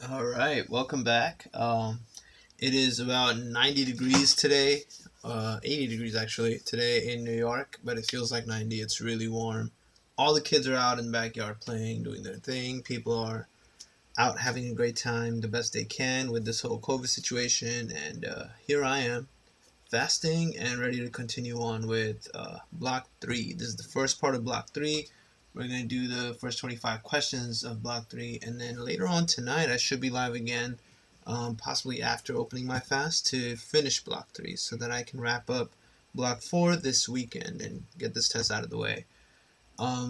All right, welcome back. It is about 90 degrees today, 80 degrees actually today in New York, but it feels like 90. It's really warm. All the kids are out in the backyard playing, doing their thing. People are out having a great time the best they can with this whole COVID situation. And here I am, fasting and ready to continue on with Block 3. This is the first part of Block 3. We're going to do the first 25 questions of Block 3, and then later on tonight I should be live again, possibly after opening my fast, to finish Block 3 so that I can wrap up Block 4 this weekend and get this test out of the way.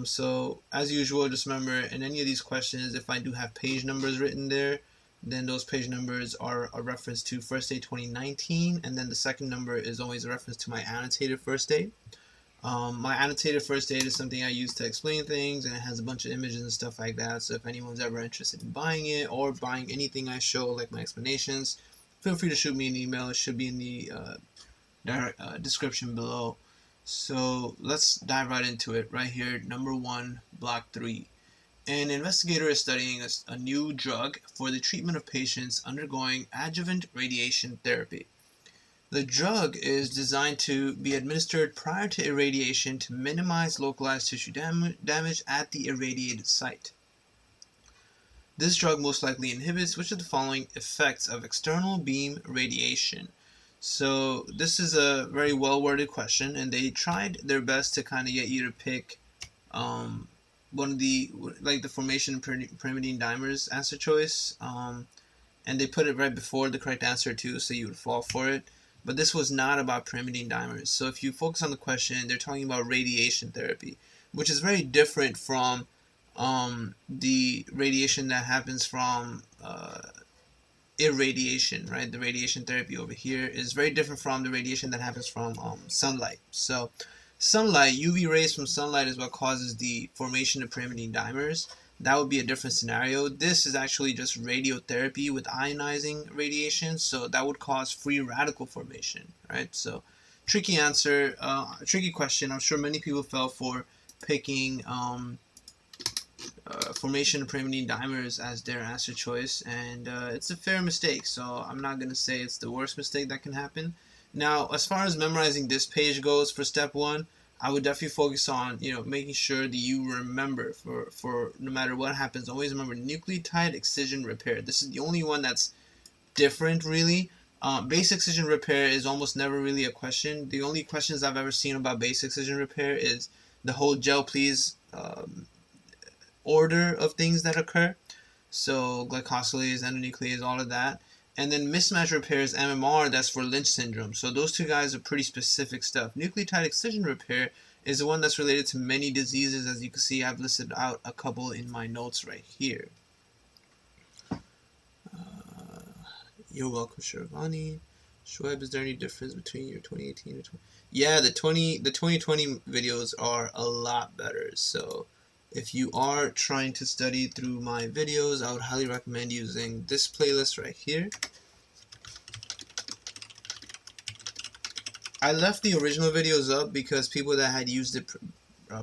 So as usual, just remember in any of these questions, if I do have page numbers written there, then those page numbers are a reference to first day 2019, and then the second number is always a reference to my annotated first date. My annotated first date is something I use to explain things, and it has a bunch of images and stuff like that. So if anyone's ever interested in buying it or buying anything I show, like my explanations, feel free to shoot me an email. It should be in the description below. So let's dive right into it. Right here, number 1, Block 3. An investigator is studying a new drug for the treatment of patients undergoing adjuvant radiation therapy. The drug is designed to be administered prior to irradiation to minimize localized tissue damage at the irradiated site. This drug most likely inhibits which of the following effects of external beam radiation? So this is a very well-worded question, and they tried their best to kind of get you to pick one of the formation of pyrimidine dimers answer choice, and they put it right before the correct answer too, so you would fall for it. But this was not about pyrimidine dimers. So if you focus on the question, they're talking about radiation therapy, which is very different from the radiation that happens from irradiation, right? The radiation therapy over here is very different from the radiation that happens from sunlight. So sunlight, UV rays from sunlight is what causes the formation of pyrimidine dimers. That would be a different scenario. This is actually just radiotherapy with ionizing radiation, so that would cause free radical formation, right? So tricky answer, tricky question. I'm sure many people fell for picking formation of pyrimidine dimers as their answer choice, and it's a fair mistake, so I'm not going to say it's the worst mistake that can happen. Now, as far as memorizing this page goes for step 1, I would definitely focus on, making sure that you remember for no matter what happens, always remember nucleotide excision repair. This is the only one that's different, really. Base excision repair is almost never really a question. The only questions I've ever seen about base excision repair is the whole gel please order of things that occur. So glycosylase, endonuclease, all of that. And then mismatch repair is MMR, that's for Lynch syndrome. So those two guys are pretty specific stuff. Nucleotide excision repair is the one that's related to many diseases. As you can see, I've listed out a couple in my notes right here. You're welcome, Shervani. Shoaib, is there any difference between your 2018 and 20? Yeah, the 2020 videos are a lot better. So if you are trying to study through my videos, I would highly recommend using this playlist right here. I left the original videos up because people that had used it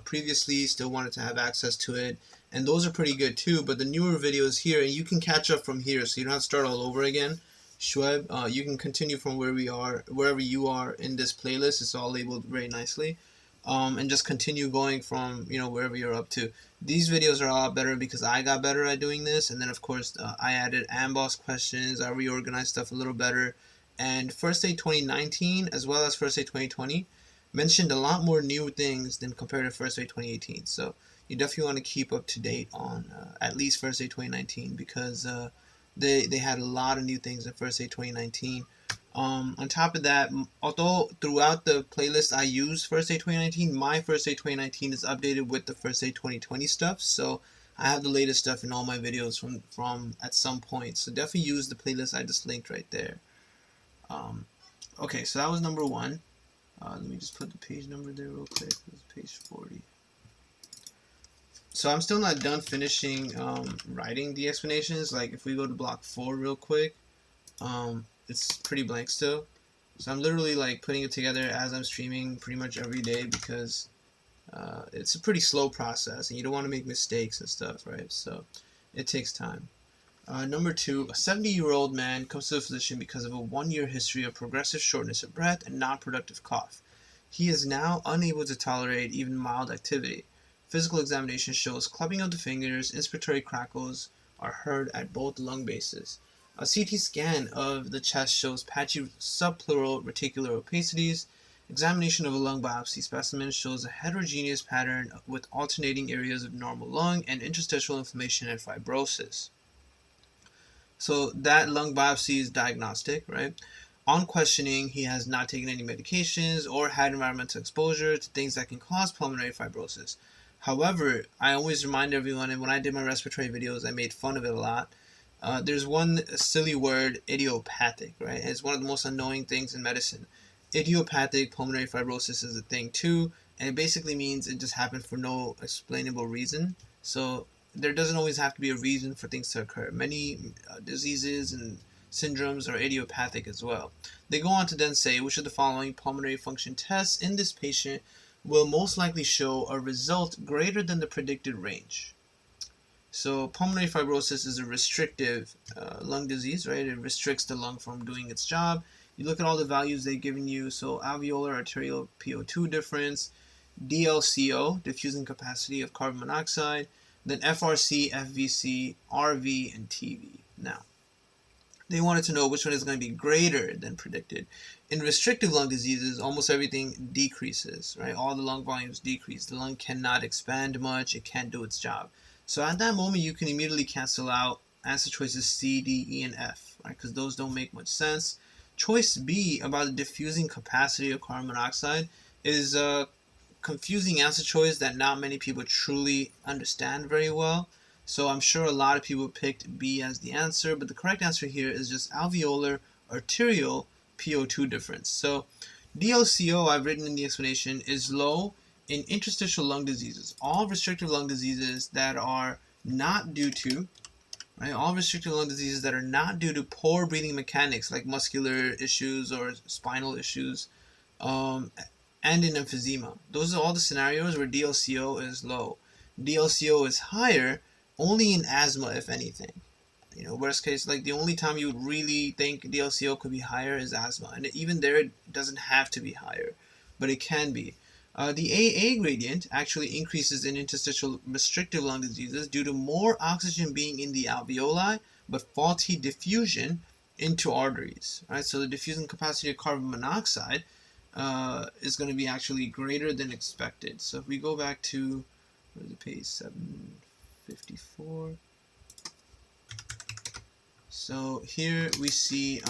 previously still wanted to have access to it, and those are pretty good too. But the newer videos here, and you can catch up from here, so you don't have to start all over again. Shoaib, you can continue from wherever you are in this playlist. It's all labeled very nicely. And just continue going from wherever you're up to. These videos are a lot better because I got better at doing this, and then of course I added AMBOSS questions, I reorganized stuff a little better, and First Aid 2019 as well as First Aid 2020 mentioned a lot more new things than compared to First Aid 2018. So you definitely want to keep up to date on at least First Aid 2019 because they had a lot of new things in First Aid 2019. On top of that, although throughout the playlist I use First Aid 2019, my First Aid 2019 is updated with the First Aid 2020 stuff, so I have the latest stuff in all my videos from at some point, so definitely use the playlist I just linked right there. Okay, so that was number 1. Let me just put the page number there real quick. It's page 40. So I'm still not done finishing writing the explanations. Like if we go to block 4 real quick, it's pretty blank still. So I'm literally like putting it together as I'm streaming pretty much every day because it's a pretty slow process and you don't want to make mistakes and stuff, right? So it takes time. Number 2, a 70-year-old man comes to the physician because of a 1-year history of progressive shortness of breath and non-productive cough. He is now unable to tolerate even mild activity. Physical examination shows clubbing of the fingers, inspiratory crackles are heard at both lung bases. A CT scan of the chest shows patchy subpleural reticular opacities. Examination of a lung biopsy specimen shows a heterogeneous pattern with alternating areas of normal lung and interstitial inflammation and fibrosis. So that lung biopsy is diagnostic, right? On questioning, he has not taken any medications or had environmental exposure to things that can cause pulmonary fibrosis. However, I always remind everyone, and when I did my respiratory videos, I made fun of it a lot. There's one silly word, idiopathic, right? It's one of the most annoying things in medicine. Idiopathic pulmonary fibrosis is a thing too, and it basically means it just happened for no explainable reason. So there doesn't always have to be a reason for things to occur. Many diseases and syndromes are idiopathic as well. They go on to then say which of the following pulmonary function tests in this patient will most likely show a result greater than the predicted range. So pulmonary fibrosis is a restrictive lung disease, right? It restricts the lung from doing its job. You look at all the values they've given you. So alveolar arterial PO2 difference, DLCO, diffusing capacity of carbon monoxide, then FRC, FVC, RV, and TV. Now, they wanted to know which one is going to be greater than predicted. In restrictive lung diseases, almost everything decreases, right? All the lung volumes decrease. The lung cannot expand much. It can't do its job. So at that moment, you can immediately cancel out answer choices C, D, E, and F, right? Because those don't make much sense. Choice B about the diffusing capacity of carbon monoxide is a confusing answer choice that not many people truly understand very well. So I'm sure a lot of people picked B as the answer, but the correct answer here is just alveolar arterial PO2 difference. So DLCO, I've written in the explanation, is low in interstitial lung diseases. All restrictive lung diseases that are not due to, right? All restrictive lung diseases that are not due to poor breathing mechanics, like muscular issues or spinal issues, and in emphysema. Those are all the scenarios where DLCO is low. DLCO is higher only in asthma, if anything. You know, worst case, like the only time you would really think DLCO could be higher is asthma, and even there it doesn't have to be higher, but it can be. The AA gradient actually increases in interstitial restrictive lung diseases due to more oxygen being in the alveoli, but faulty diffusion into arteries. Right, so the diffusing capacity of carbon monoxide is going to be actually greater than expected. So if we go back to, what is it, page 754. So here we see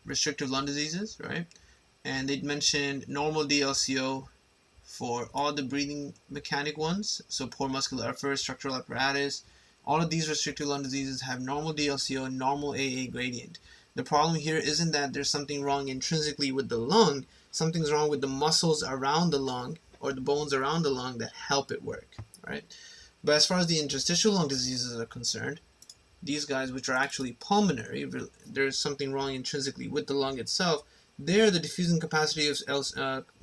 restrictive lung diseases, right? And they'd mentioned normal DLCO for all the breathing mechanic ones, so poor muscular effort, structural apparatus. All of these restrictive lung diseases have normal DLCO and normal AA gradient. The problem here isn't that there's something wrong intrinsically with the lung, something's wrong with the muscles around the lung or the bones around the lung that help it work, right? But as far as the interstitial lung diseases are concerned, these guys, which are actually pulmonary, there's something wrong intrinsically with the lung itself. There, the diffusing capacity of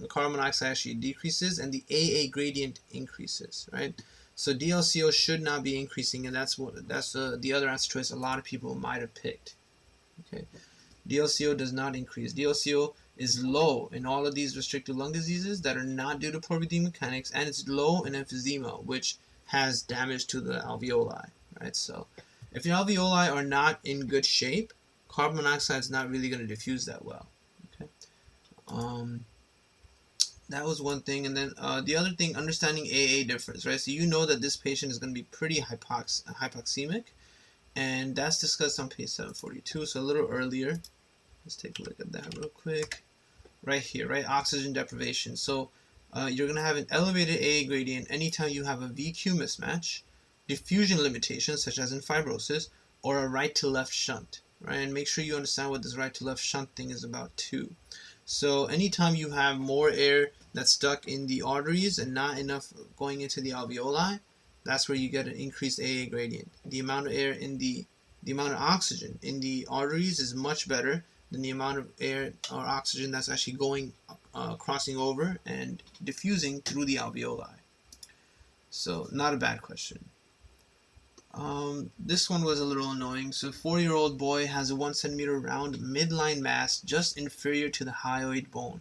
carbon monoxide actually decreases, and the AA gradient increases, right? So DLCO should not be increasing, and that's the other answer choice a lot of people might have picked. Okay, DLCO does not increase. DLCO is low in all of these restrictive lung diseases that are not due to poor breathing mechanics, and it's low in emphysema, which has damage to the alveoli, right? So if your alveoli are not in good shape, carbon monoxide is not really going to diffuse that well. Okay, that was one thing, and then the other thing, understanding AA difference, right? So you know that this patient is going to be pretty hypoxemic, and that's discussed on page 742. So a little earlier, let's take a look at that real quick. Right here, right? Oxygen deprivation. So you're going to have an elevated AA gradient anytime you have a VQ mismatch, diffusion limitations such as in fibrosis, or a right to left shunt, right? And make sure you understand what this right to left shunt thing is about too. So anytime you have more air that's stuck in the arteries and not enough going into the alveoli, that's where you get an increased AA gradient. The amount of air in the amount of oxygen in the arteries is much better than the amount of air or oxygen that's actually going crossing over and diffusing through the alveoli. So not a bad question. This one was a little annoying. So, a 4-year-old boy has a 1 centimeter round midline mass just inferior to the hyoid bone.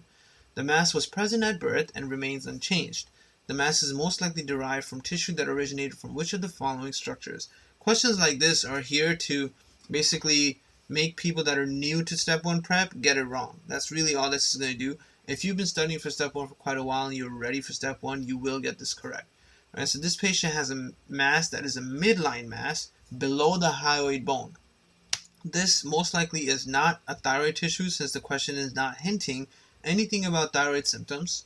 The mass was present at birth and remains unchanged. The mass is most likely derived from tissue that originated from which of the following structures? Questions like this are here to basically make people that are new to step 1 prep get it wrong. That's really all this is going to do. If you've been studying for step 1 for quite a while and you're ready for step 1, you will get this correct. All right, so this patient has a mass that is a midline mass below the hyoid bone. This most likely is not a thyroid tissue, since the question is not hinting anything about thyroid symptoms.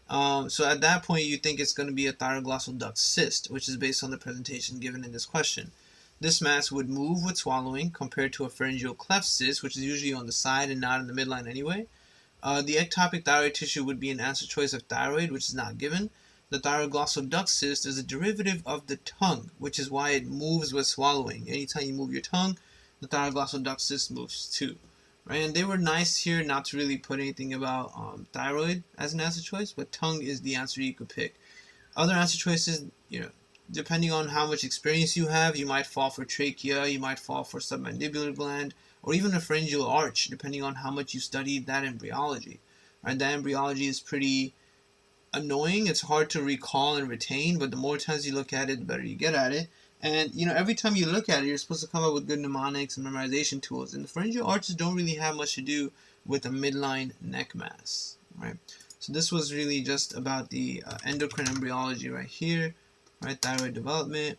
So at that point, you think it's going to be a thyroglossal duct cyst, which is based on the presentation given in this question. This mass would move with swallowing compared to a pharyngeal cleft cyst, which is usually on the side and not in the midline anyway. The ectopic thyroid tissue would be an answer choice of thyroid, which is not given. The thyroglossal duct cyst is a derivative of the tongue, which is why it moves with swallowing. Anytime you move your tongue, the thyroglossal duct cyst moves too. Right? And they were nice here not to really put anything about thyroid as an answer choice, but tongue is the answer you could pick. Other answer choices, depending on how much experience you have, you might fall for trachea, you might fall for submandibular gland, or even a pharyngeal arch, depending on how much you studied that embryology. Right? That embryology is pretty annoying. It's hard to recall and retain, but the more times you look at it, the better you get at it. And every time you look at it, you're supposed to come up with good mnemonics and memorization tools. And the pharyngeal arches don't really have much to do with a midline neck mass, right? So this was really just about the endocrine embryology right here, right? Thyroid development.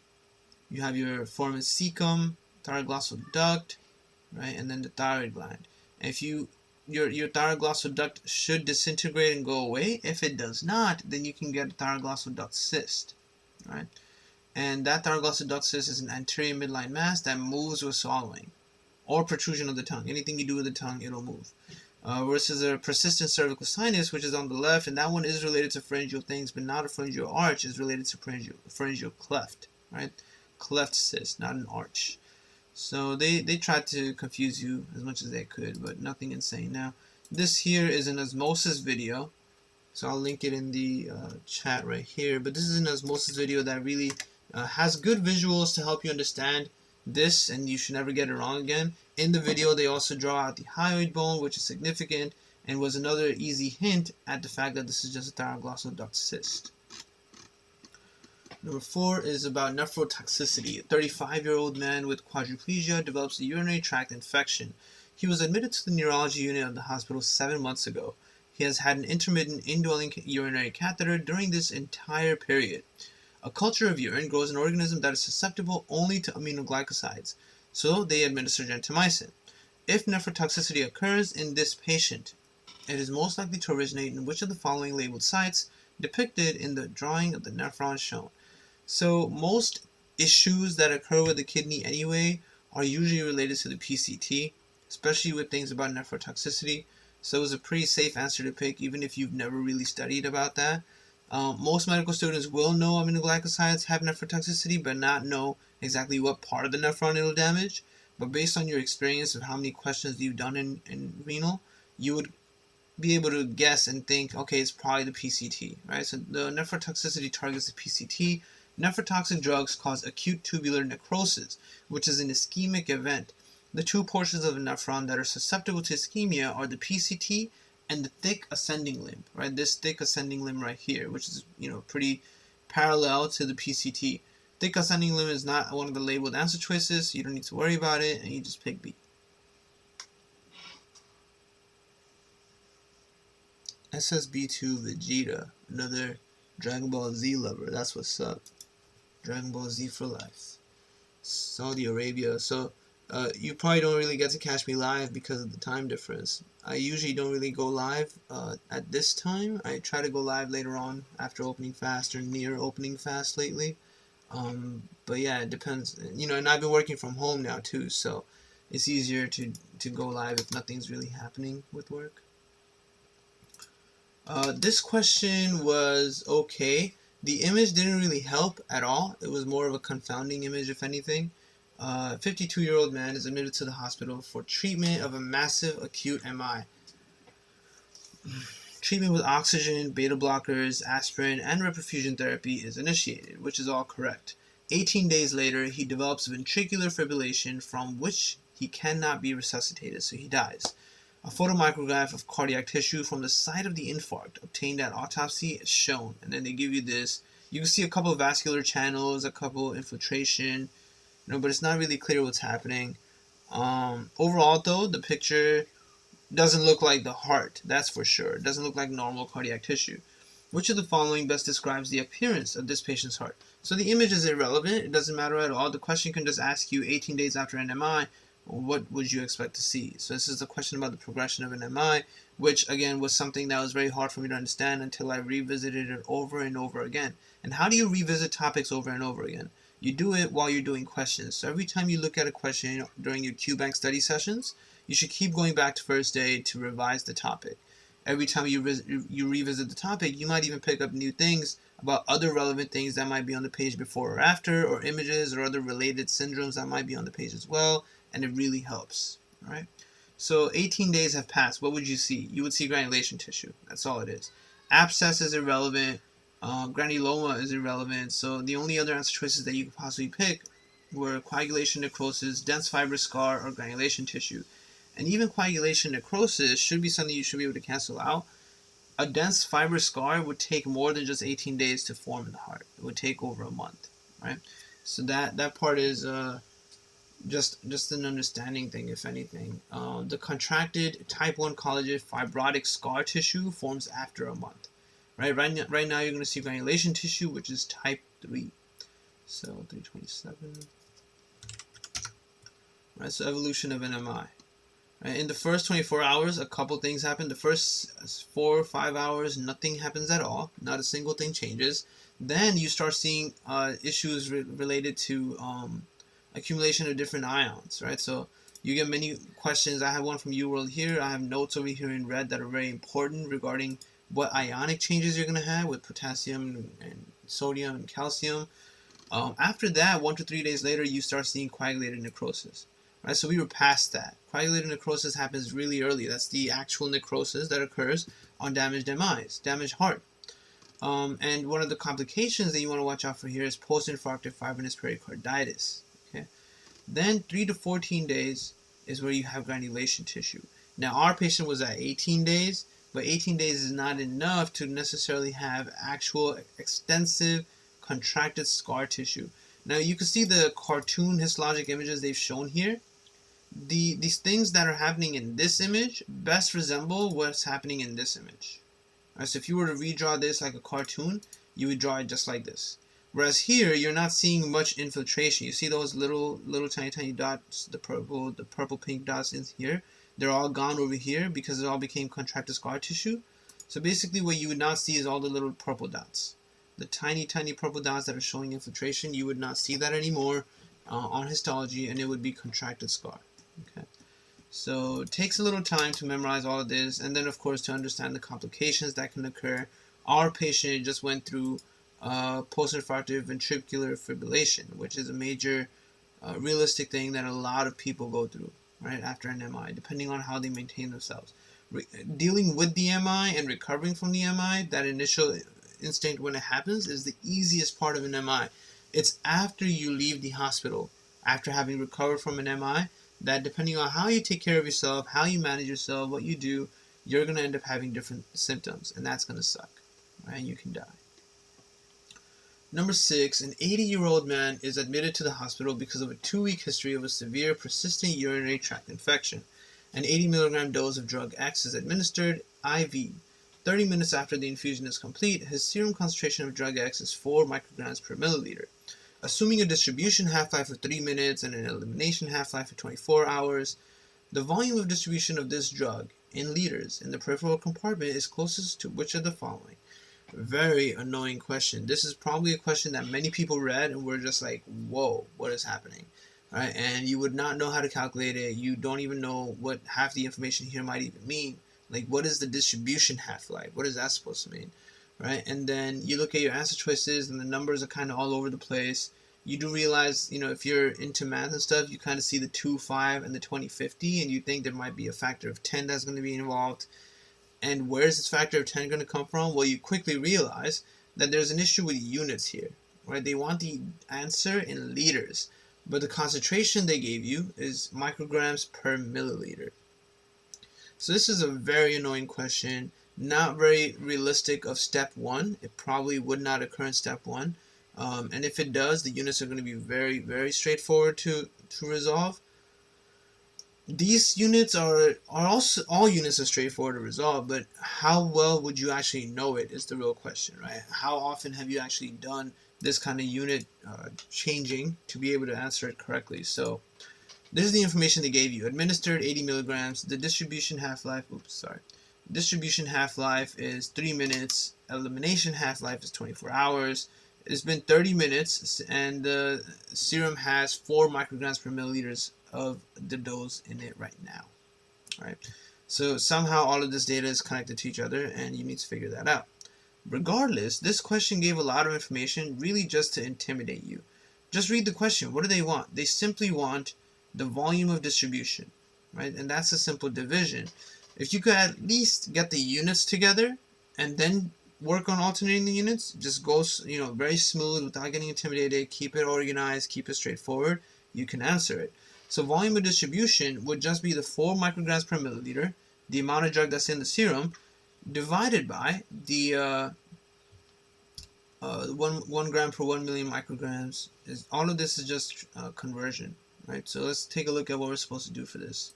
You have your foramen cecum, thyroglossal duct, right? And then the thyroid gland. And if your thyroglossal duct should disintegrate and go away. If it does not, then you can get a thyroglossal duct cyst, right? And that thyroglossal duct cyst is an anterior midline mass that moves with swallowing or protrusion of the tongue. Anything you do with the tongue, it'll move. Versus a persistent cervical sinus, which is on the left, and that one is related to pharyngeal things, but not a pharyngeal arch. Is related to pharyngeal cleft, right? Cleft cyst, not an arch. So they tried to confuse you as much as they could, but nothing insane. Now, this here is an osmosis video, so I'll link it in the chat right here. But this is an osmosis video that really has good visuals to help you understand this, and you should never get it wrong again. In the video, they also draw out the hyoid bone, which is significant, and was another easy hint at the fact that this is just a thyroglossal duct cyst. Number 4 is about nephrotoxicity. A 35-year-old man with quadriplegia develops a urinary tract infection. He was admitted to the neurology unit of the hospital 7 months ago. He has had an intermittent indwelling urinary catheter during this entire period. A culture of urine grows an organism that is susceptible only to aminoglycosides, so they administer gentamicin. If nephrotoxicity occurs in this patient, it is most likely to originate in which of the following labeled sites depicted in the drawing of the nephron shown. So most issues that occur with the kidney anyway are usually related to the PCT, especially with things about nephrotoxicity. So it was a pretty safe answer to pick, even if you've never really studied about that. Most medical students will know aminoglycosides have nephrotoxicity, but not know exactly what part of the nephron it'll damage. But based on your experience of how many questions you've done in renal, you would be able to guess and think, okay, it's probably the PCT, right? So the nephrotoxicity targets the PCT. Nephrotoxic drugs cause acute tubular necrosis, which is an ischemic event. The two portions of the nephron that are susceptible to ischemia are the PCT and the thick ascending limb, right? This thick ascending limb right here, which is, pretty parallel to the PCT. Thick ascending limb is not one of the labeled answer choices. You don't need to worry about it, and you just pick B. SSB2 Vegeta, another Dragon Ball Z lover. That's what's up. Dragon Ball Z for life. Saudi Arabia. So you probably don't really get to catch me live because of the time difference. I usually don't really go live at this time. I try to go live later on after opening fast or near opening fast lately. But yeah, it depends. And I've been working from home now too, so it's easier to go live if nothing's really happening with work. This question was okay. The image didn't really help at all. It was more of a confounding image, if anything. 52-year-old man is admitted to the hospital for treatment of a massive acute MI. Treatment with oxygen, beta blockers, aspirin, and reperfusion therapy is initiated, which is all correct. 18 days later, he develops ventricular fibrillation from which he cannot be resuscitated, so he dies. A photomicrograph of cardiac tissue from the site of the infarct obtained at autopsy is shown, and then they give you this. You can see a couple of vascular channels, a couple infiltration, but it's not really clear what's happening. Overall, though, the picture doesn't look like the heart, that's for sure. It doesn't look like normal cardiac tissue. Which of the following best describes the appearance of this patient's heart? So the image is irrelevant. It doesn't matter at all. The question can just ask you 18 days after an MI, what would you expect to see? So this is a question about the progression of an MI, which again was something that was very hard for me to understand until I revisited it over and over again. And how do you revisit topics over and over again? You do it while you're doing questions. So every time you look at a question during your QBank study sessions, you should keep going back to first aid to revise the topic. Every time you revisit the topic, you might even pick up new things about other relevant things that might be on the page before or after, or images or other related syndromes that might be on the page as well, and it really helps. All right. So 18 days have passed. What would you see? You would see granulation tissue. That's all it is. Abscess is irrelevant. Granuloma is irrelevant. So the only other answer choices that you could possibly pick were coagulation necrosis, dense fibrous scar, or granulation tissue. And even coagulation necrosis should be something you should be able to cancel out. A dense fibrous scar would take more than just 18 days to form in the heart. It would take over a month, right? So that part is just an understanding thing, if anything. The contracted type 1 collagen fibrotic scar tissue forms after a month, right? Right now you're going to see granulation tissue, which is type 3. So 327. Right, so evolution of an MI. In the first 24 hours, a couple things happen. The first 4 or 5 hours, nothing happens at all. Not a single thing changes. Then you start seeing issues related to accumulation of different ions, right? So you get many questions. I have one from UWorld here. I have notes over here in red that are very important regarding what ionic changes you're going to have with potassium and sodium and calcium. After that, 1 to 3 days later, you start seeing coagulated necrosis. Right, so we were past that. Coagulated necrosis happens really early. That's the actual necrosis that occurs on damaged MIs, damaged heart. And one of the complications that you want to watch out for here is post-infarctive fibrinous pericarditis. Okay, then 3 to 14 days is where you have granulation tissue. Now our patient was at 18 days, but 18 days is not enough to necessarily have actual extensive contracted scar tissue. Now you can see the cartoon histologic images they've shown here. These things that are happening in this image best resemble what's happening in this image. Right, so if you were to redraw this like a cartoon, you would draw it just like this. Whereas here, you're not seeing much infiltration. You see those little tiny dots, the purple pink dots in here. They're all gone over here because it all became contracted scar tissue. So basically what you would not see is all the little purple dots. The tiny purple dots that are showing infiltration, you would not see that anymore on histology, and it would be contracted scar. Okay, so it takes a little time to memorize all of this, and then of course to understand the complications that can occur. Our patient just went through post-infarctive ventricular fibrillation, which is a major realistic thing that a lot of people go through right after an MI, depending on how they maintain themselves. Dealing with the MI and recovering from the MI, that initial instinct when it happens is the easiest part of an MI. It's after you leave the hospital, after having recovered from an MI, that depending on how you take care of yourself, how you manage yourself, what you do, you're going to end up having different symptoms, and that's going to suck, right? You can die. Number 6, an 80-year-old man is admitted to the hospital because of a 2-week history of a severe persistent urinary tract infection. An 80 milligram dose of drug X is administered IV. 30 minutes after the infusion is complete, his serum concentration of drug X is 4 micrograms per milliliter. Assuming a distribution half-life of 3 minutes and an elimination half-life of 24 hours, the volume of distribution of this drug in liters in the peripheral compartment is closest to which of the following? Very annoying question. This is probably a question that many people read and were just like, whoa, what is happening? Right? And you would not know how to calculate it. You don't even know what half the information here might even mean. Like, what is the distribution half-life? What is that supposed to mean? Right? And then you look at your answer choices and the numbers are kind of all over the place. You do realize, if you're into math and stuff, you kind of see the 2, 5, and the 20, 50, and you think there might be a factor of 10 that's going to be involved. And where is this factor of 10 going to come from? Well, you quickly realize that there's an issue with units here. right? They want the answer in liters, but the concentration they gave you is micrograms per milliliter. So this is a very annoying question, not very realistic of step one. It probably would not occur in step one. And if it does, the units are going to be very, very straightforward to resolve. These units are also, all units are straightforward to resolve, but how well would you actually know it is the real question, right? How often have you actually done this kind of unit changing to be able to answer it correctly? So this is the information they gave you. Administered 80 milligrams. The distribution half-life, distribution half-life is 3 minutes. Elimination half-life is 24 hours. It's been 30 minutes, and the serum has 4 micrograms per milliliters of the dose in it right now. All right. So somehow all of this data is connected to each other, and you need to figure that out. Regardless, this question gave a lot of information really just to intimidate you. Just read the question. What do they want? They simply want the volume of distribution, right? And that's a simple division. If you could at least get the units together and then work on alternating the units, just go, very smooth without getting intimidated, keep it organized, keep it straightforward, you can answer it. So volume of distribution would just be the 4 micrograms per milliliter, the amount of drug that's in the serum, divided by the 1 gram per 1 million micrograms. All of this is just conversion, right? So let's take a look at what we're supposed to do for this.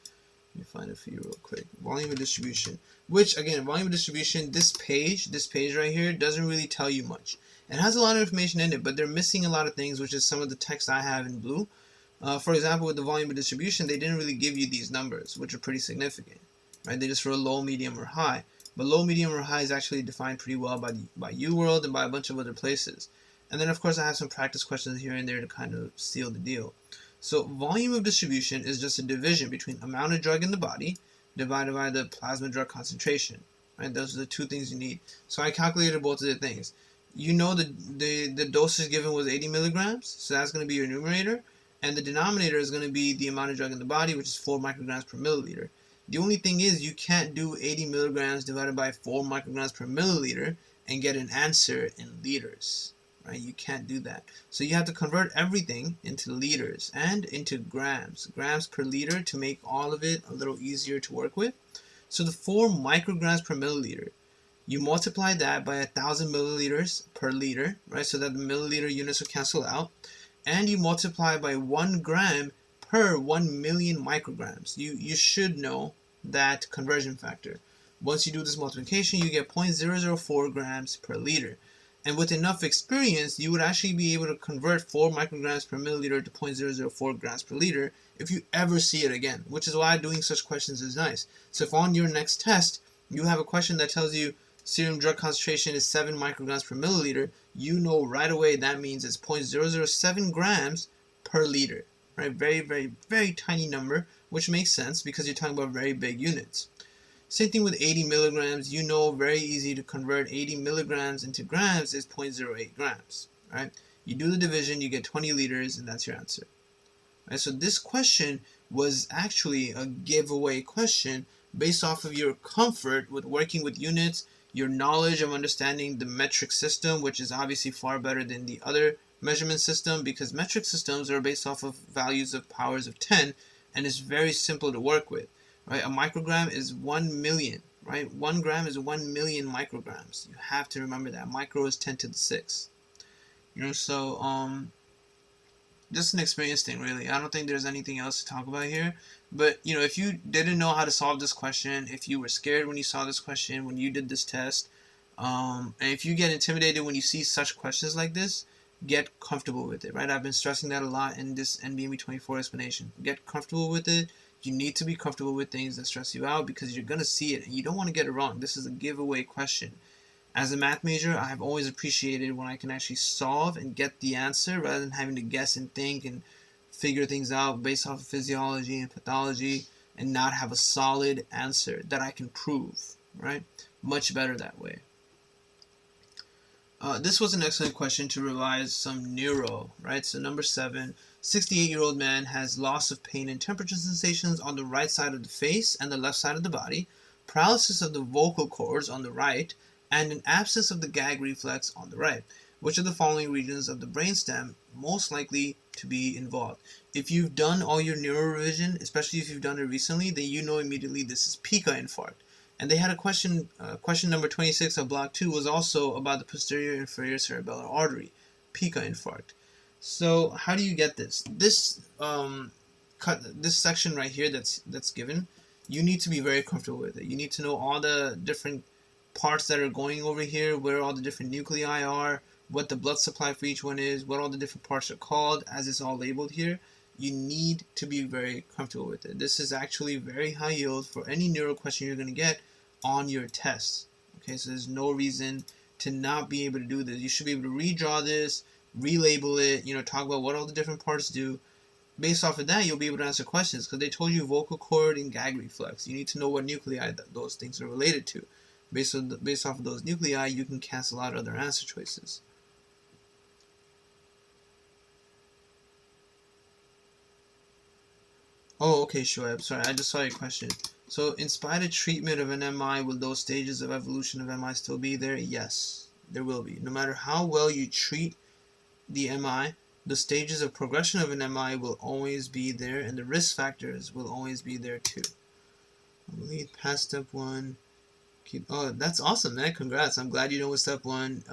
Let me find it for you real quick. Volume of distribution, which again, volume of distribution, this page right here doesn't really tell you much. It has a lot of information in it, but they're missing a lot of things, which is some of the text I have in blue. For example, with the volume of distribution, they didn't really give you these numbers, which are pretty significant, right? They just wrote low, medium, or high. But low, medium, or high is actually defined pretty well by UWorld and by a bunch of other places. And then, of course, I have some practice questions here and there to kind of seal the deal. So volume of distribution is just a division between amount of drug in the body divided by the plasma drug concentration, right? Those are the two things you need. So I calculated both of the things. You know the dosage given was 80 milligrams, so that's going to be your numerator. And the denominator is going to be the amount of drug in the body, which is 4 micrograms per milliliter. The only thing is you can't do 80 milligrams divided by 4 micrograms per milliliter and get an answer in liters, right? You can't do that. So you have to convert everything into liters and into grams per liter to make all of it a little easier to work with. So the 4 micrograms per milliliter, you multiply that by 1,000 milliliters per liter, right? So that the milliliter units will cancel out. And you multiply by 1 gram per 1 million micrograms. You should know that conversion factor. Once you do this multiplication, you get 0.004 grams per liter. And with enough experience, you would actually be able to convert 4 micrograms per milliliter to 0.004 grams per liter if you ever see it again, which is why doing such questions is nice. So if on your next test, you have a question that tells you serum drug concentration is 7 micrograms per milliliter, you know right away that means it's 0.007 grams per liter, right? Very, very, very tiny number, which makes sense because you're talking about very big units. Same thing with 80 milligrams. You know very easy to convert 80 milligrams into grams is 0.08 grams, right? You do the division, you get 20 liters, and that's your answer. Right? So this question was actually a giveaway question based off of your comfort with working with units, your knowledge of understanding the metric system, which is obviously far better than the other measurement system because metric systems are based off of values of powers of 10 and it's very simple to work with, right? A microgram is 1 million, right? 1 gram is 1 million micrograms. You have to remember that. Micro is 10 to the 6. So just an experience thing, really. I don't think there's anything else to talk about here. But, if you didn't know how to solve this question, if you were scared when you saw this question, when you did this test, and if you get intimidated when you see such questions like this, get comfortable with it, right? I've been stressing that a lot in this NBME 24 explanation. Get comfortable with it. You need to be comfortable with things that stress you out because you're going to see it and you don't want to get it wrong. This is a giveaway question. As a math major, I have always appreciated when I can actually solve and get the answer rather than having to guess and think and figure things out based off of physiology and pathology and not have a solid answer that I can prove, right? Much better that way. This was an excellent question to revise some neuro, right? So number 7, 68-year-old man has loss of pain and temperature sensations on the right side of the face and the left side of the body, paralysis of the vocal cords on the right, and an absence of the gag reflex on the right. Which of the following regions of the brainstem most likely to be involved? If you've done all your neuro revision, especially if you've done it recently, then you know immediately this is pica infarct. And they had a question, question number 26 of block 2 was also about the posterior inferior cerebellar artery, pica infarct. So how do you get this? This section right here that's given, you need to be very comfortable with it. You need to know all the different parts that are going over here, where all the different nuclei are, what the blood supply for each one is, what all the different parts are called, as it's all labeled here. You need to be very comfortable with it. This is actually very high yield for any neuro question you're going to get on your tests. Okay, so there's no reason to not be able to do this. You should be able to redraw this, relabel it, you know, talk about what all the different parts do. Based off of that, you'll be able to answer questions, because they told you vocal cord and gag reflex. You need to know what nuclei those things are related to. Based off of those nuclei, you can cancel out other answer choices. Oh, okay, Shoaib. Sorry, I just saw your question. So, in spite of treatment of an MI, will those stages of evolution of MI still be there? Yes, there will be. No matter how well you treat the MI, the stages of progression of an MI will always be there, and the risk factors will always be there too. I believe past step 1. Oh, that's awesome, man. Congrats. I'm glad you know with step 1.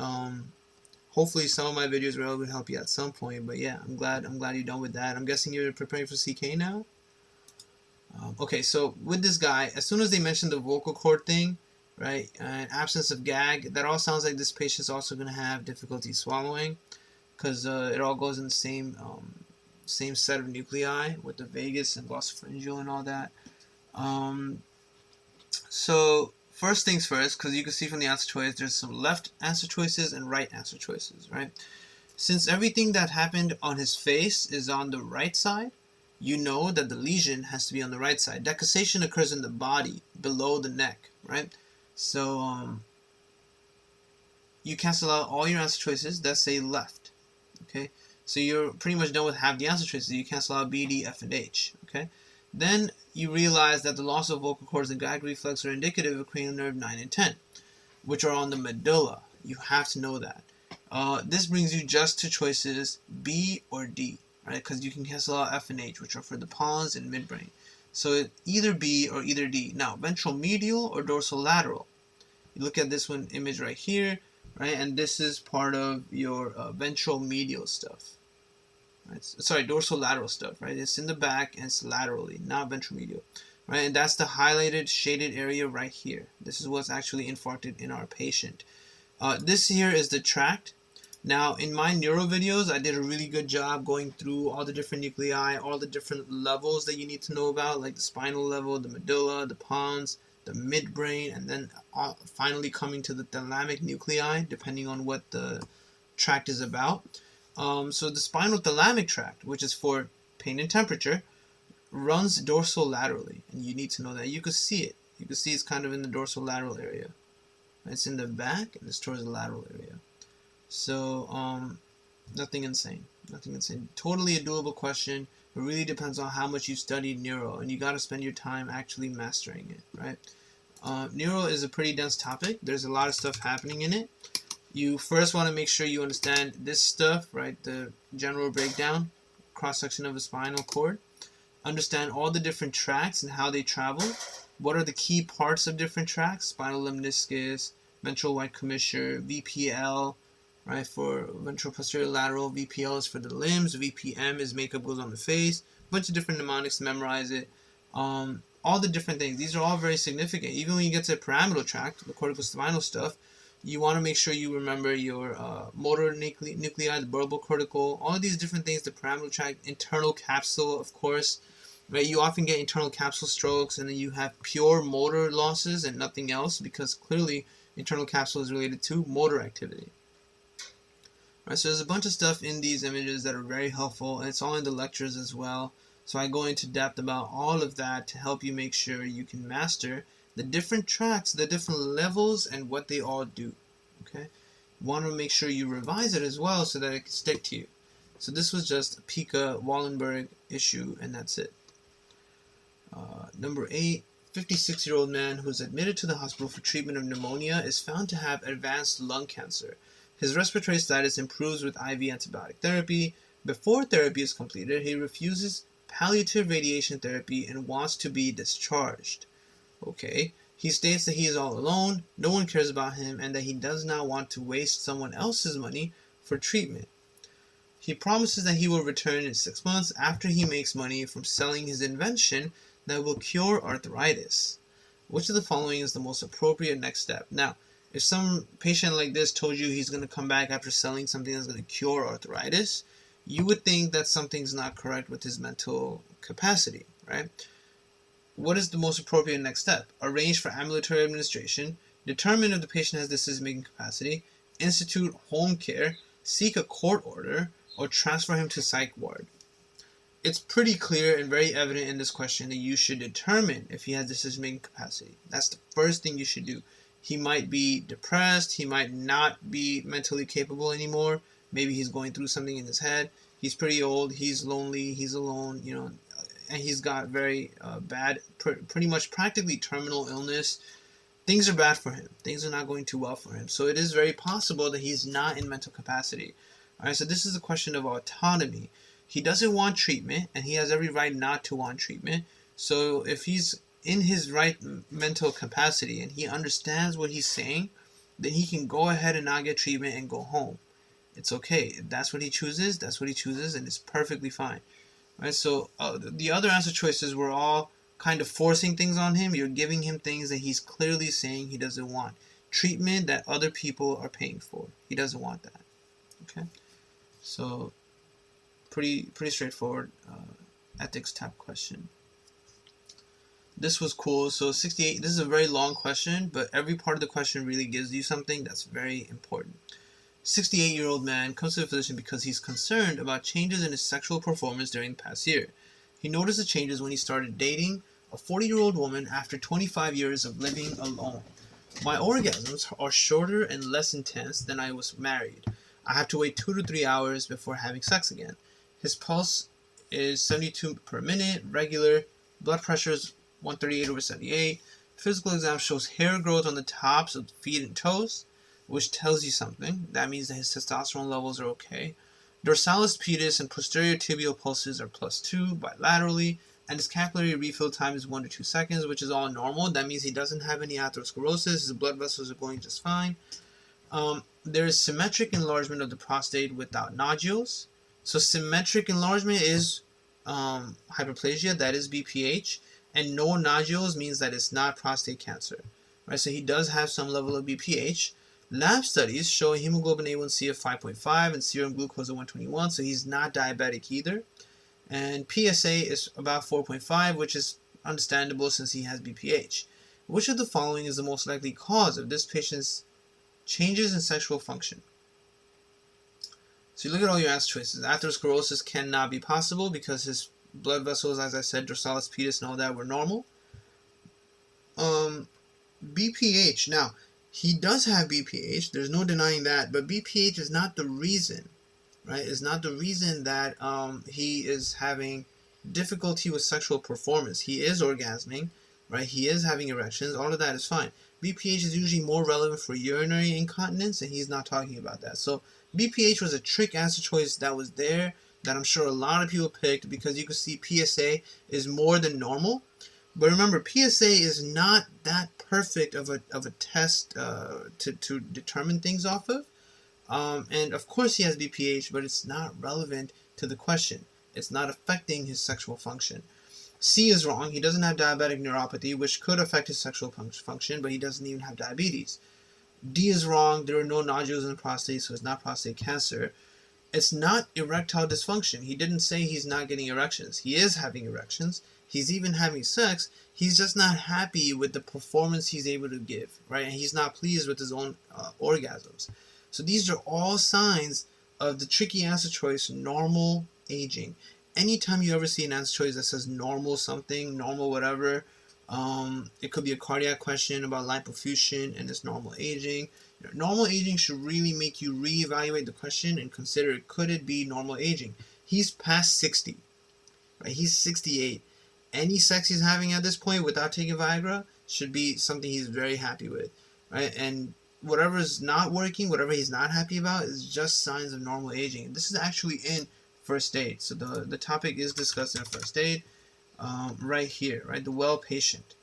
Hopefully some of my videos were able to help you at some point, but yeah, I'm glad you're done with that. I'm guessing you're preparing for CK now? Okay, so with this guy, as soon as they mentioned the vocal cord thing, right, and absence of gag, that all sounds like this patient's also going to have difficulty swallowing, because it all goes in the same set of nuclei with the vagus and glossopharyngeal and all that. So first things first, because you can see from the answer choice, there's some left answer choices and right answer choices, right? Since everything that happened on his face is on the right side, you know that the lesion has to be on the right side. Decussation occurs in the body, below the neck, right? So you cancel out all your answer choices that say left, okay? So you're pretty much done with half the answer choices. You cancel out B, D, F, and H, okay? Then you realize that the loss of vocal cords and gag reflex are indicative of cranial nerve 9 and 10, which are on the medulla. You have to know that. This brings you just to choices B or D, right? Because you can cancel out F and H, which are for the pons and midbrain. So either B or either D. Now, ventral medial or dorsal lateral. You look at this one image right here, right? And this is part of your ventral medial stuff. Right? Sorry, dorsal lateral stuff, right? It's in the back and it's laterally, not ventral medial, right? And that's the highlighted, shaded area right here. This is what's actually infarcted in our patient. This here is the tract. Now, in my neuro videos, I did a really good job going through all the different nuclei, all the different levels that you need to know about, like the spinal level, the medulla, the pons, the midbrain, and then finally coming to the thalamic nuclei, depending on what the tract is about. So the spinal thalamic tract, which is for pain and temperature, runs dorsolaterally, and you need to know that. You can see it. You can see it's kind of in the dorsolateral area. It's in the back, and it's towards the lateral area. So, nothing insane. Nothing insane. Totally a doable question. It really depends on how much you studied neuro, and you got to spend your time actually mastering it, right? Neuro is a pretty dense topic. There's a lot of stuff happening in it. You first want to make sure you understand this stuff, right? The general breakdown, cross-section of a spinal cord. Understand all the different tracts and how they travel. What are the key parts of different tracts? Spinal lemniscus, ventral white commissure, VPL, right? For ventral posterior lateral, VPL is for the limbs, VPM is makeup goes on the face. A bunch of different mnemonics to memorize it. All the different things. These are all very significant. Even when you get to the pyramidal tract, the corticospinal stuff, you want to make sure you remember your motor nuclei, the bulbar cortical, all of these different things, the pyramidal tract, internal capsule, of course, right? You often get internal capsule strokes, and then you have pure motor losses and nothing else, because clearly internal capsule is related to motor activity. Right, so there's a bunch of stuff in these images that are very helpful, and it's all in the lectures as well. So I go into depth about all of that to help you make sure you can master the different tracks, the different levels, and what they all do. Okay, you want to make sure you revise it as well so that it can stick to you. So this was just a Pica Wallenberg issue, and that's it. Number 8, 56-year-old man who is admitted to the hospital for treatment of pneumonia is found to have advanced lung cancer. His respiratory status improves with IV antibiotic therapy. Before therapy is completed, he refuses palliative radiation therapy and wants to be discharged. Okay. He states that he is all alone, no one cares about him, and that he does not want to waste someone else's money for treatment. He promises that he will return in 6 months after he makes money from selling his invention that will cure arthritis. Which of the following is the most appropriate next step? Now, if some patient like this told you he's going to come back after selling something that's going to cure arthritis, you would think that something's not correct with his mental capacity, right? What is the most appropriate next step? Arrange for ambulatory administration, determine if the patient has decision-making capacity, institute home care, seek a court order, or transfer him to psych ward. It's pretty clear and very evident in this question that you should determine if he has decision-making capacity. That's the first thing you should do. He might be depressed, he might not be mentally capable anymore, maybe he's going through something in his head, he's pretty old, he's lonely, he's alone, and he's got very bad, pretty much practically terminal illness. Things are bad for him. Things are not going too well for him. So it is very possible that he's not in mental capacity. All right, so this is a question of autonomy. He doesn't want treatment, and he has every right not to want treatment. So if he's in his right mental capacity and he understands what he's saying, then he can go ahead and not get treatment and go home. It's okay. If that's what he chooses, that's what he chooses, and it's perfectly fine. Right, so the other answer choices were all kind of forcing things on him. You're giving him things that he's clearly saying he doesn't want. Treatment that other people are paying for. He doesn't want that. Okay, so pretty straightforward ethics type question. This was cool. So 68. This is a very long question, but every part of the question really gives you something that's very important. 68-year-old man comes to the physician because he's concerned about changes in his sexual performance during the past year. He noticed the changes when he started dating a 40-year-old woman after 25 years of living alone. My orgasms are shorter and less intense than I was married. I have to wait 2 to 3 hours before having sex again. His pulse is 72 per minute, regular. Blood pressure is 138/78. Physical exam shows hair growth on the tops of the feet and toes, which tells you something. That means that his testosterone levels are okay. Dorsalis pedis and posterior tibial pulses are +2 bilaterally, and his capillary refill time is 1 to 2 seconds, which is all normal. That means he doesn't have any atherosclerosis. His blood vessels are going just fine. There is symmetric enlargement of the prostate without nodules. So symmetric enlargement is hyperplasia, that is BPH, and no nodules means that it's not prostate cancer. Right? So he does have some level of BPH. Lab studies show a hemoglobin A1C of 5.5 and serum glucose of 121, so he's not diabetic either. And PSA is about 4.5, which is understandable since he has BPH. Which of the following is the most likely cause of this patient's changes in sexual function? So you look at all your answer choices. Atherosclerosis cannot be possible because his blood vessels, as I said, dorsalis pedis and all that were normal. BPH. Now, he does have BPH. There's no denying that. But BPH is not the reason, right? It's not the reason that he is having difficulty with sexual performance. He is orgasming, right? He is having erections. All of that is fine. BPH is usually more relevant for urinary incontinence, and he's not talking about that. So BPH was a trick answer choice that was there that I'm sure a lot of people picked because you can see PSA is more than normal. But remember, PSA is not that perfect of a test to determine things off of. And of course he has BPH, but it's not relevant to the question. It's not affecting his sexual function. C is wrong. He doesn't have diabetic neuropathy, which could affect his sexual function, but he doesn't even have diabetes. D is wrong. There are no nodules in the prostate, so it's not prostate cancer. It's not erectile dysfunction. He didn't say he's not getting erections. He is having erections. He's even having sex. He's just not happy with the performance he's able to give, right? And he's not pleased with his own orgasms. So these are all signs of the tricky answer choice, normal aging. Anytime you ever see an answer choice that says normal something, normal whatever, it could be a cardiac question about lipofuscin and it's normal aging. Normal aging should really make you reevaluate the question and consider, could it be normal aging? He's past 60, right? He's 68. Any sex he's having at this point without taking Viagra should be something he's very happy with, right? And whatever's not working, whatever he's not happy about, is just signs of normal aging. This is actually in first aid. So the topic is discussed in first aid, right here, right? The well patient,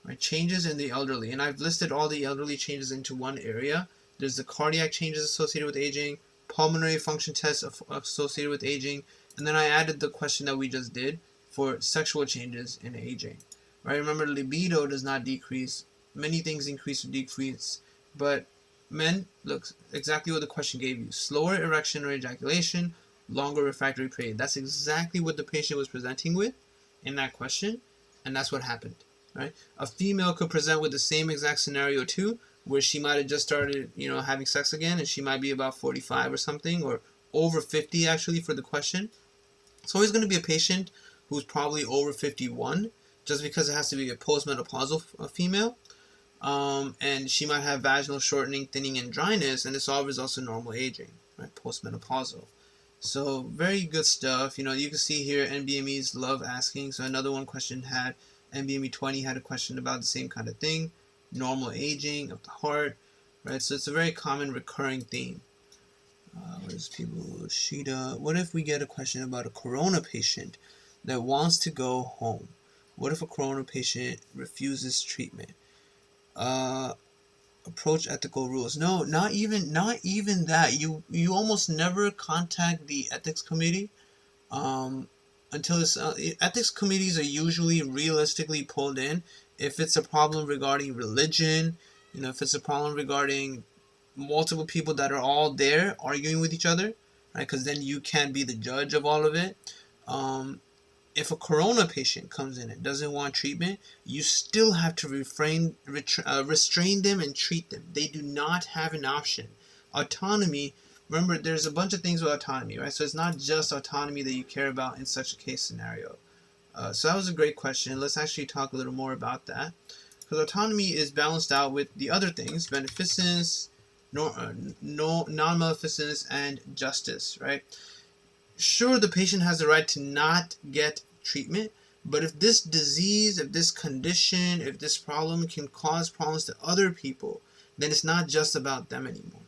right? Changes in the elderly, and I've listed all the elderly changes into one area. There's the cardiac changes associated with aging, pulmonary function tests associated with aging, and then I added the question that we just did for sexual changes in aging, right? Remember, libido does not decrease. Many things increase or decrease, but men, look, exactly what the question gave you. Slower erection or ejaculation, longer refractory period. That's exactly what the patient was presenting with in that question, and that's what happened, right? A female could present with the same exact scenario too, where she might have just started, having sex again, and she might be about 45 or something, or over 50 actually for the question. It's always going to be a patient who's probably over 51, just because it has to be a postmenopausal female. And she might have vaginal shortening, thinning, and dryness, and this all is also normal aging, right? Postmenopausal. So very good stuff. You can see here NBMEs love asking. So another one question had NBME 20 had a question about the same kind of thing, normal aging of the heart, right? So it's a very common recurring theme. Where's people? Sheeta. What if we get a question about a corona patient that wants to go home? What if a corona patient refuses treatment? Approach ethical rules. No, not even that. You almost never contact the ethics committee until it's ethics committees are usually realistically pulled in if it's a problem regarding religion, if it's a problem regarding multiple people that are all there arguing with each other, right? Because then you can't be the judge of all of it. If a corona patient comes in and doesn't want treatment, you still have to restrain them and treat them. They do not have an option. Autonomy, remember, there's a bunch of things with autonomy, right? So it's not just autonomy that you care about in such a case scenario. So that was a great question. Let's actually talk a little more about that. Because autonomy is balanced out with the other things, beneficence, non-maleficence, and justice, right? Sure, the patient has the right to not get treatment, but if this disease, if this condition, if this problem can cause problems to other people, then it's not just about them anymore,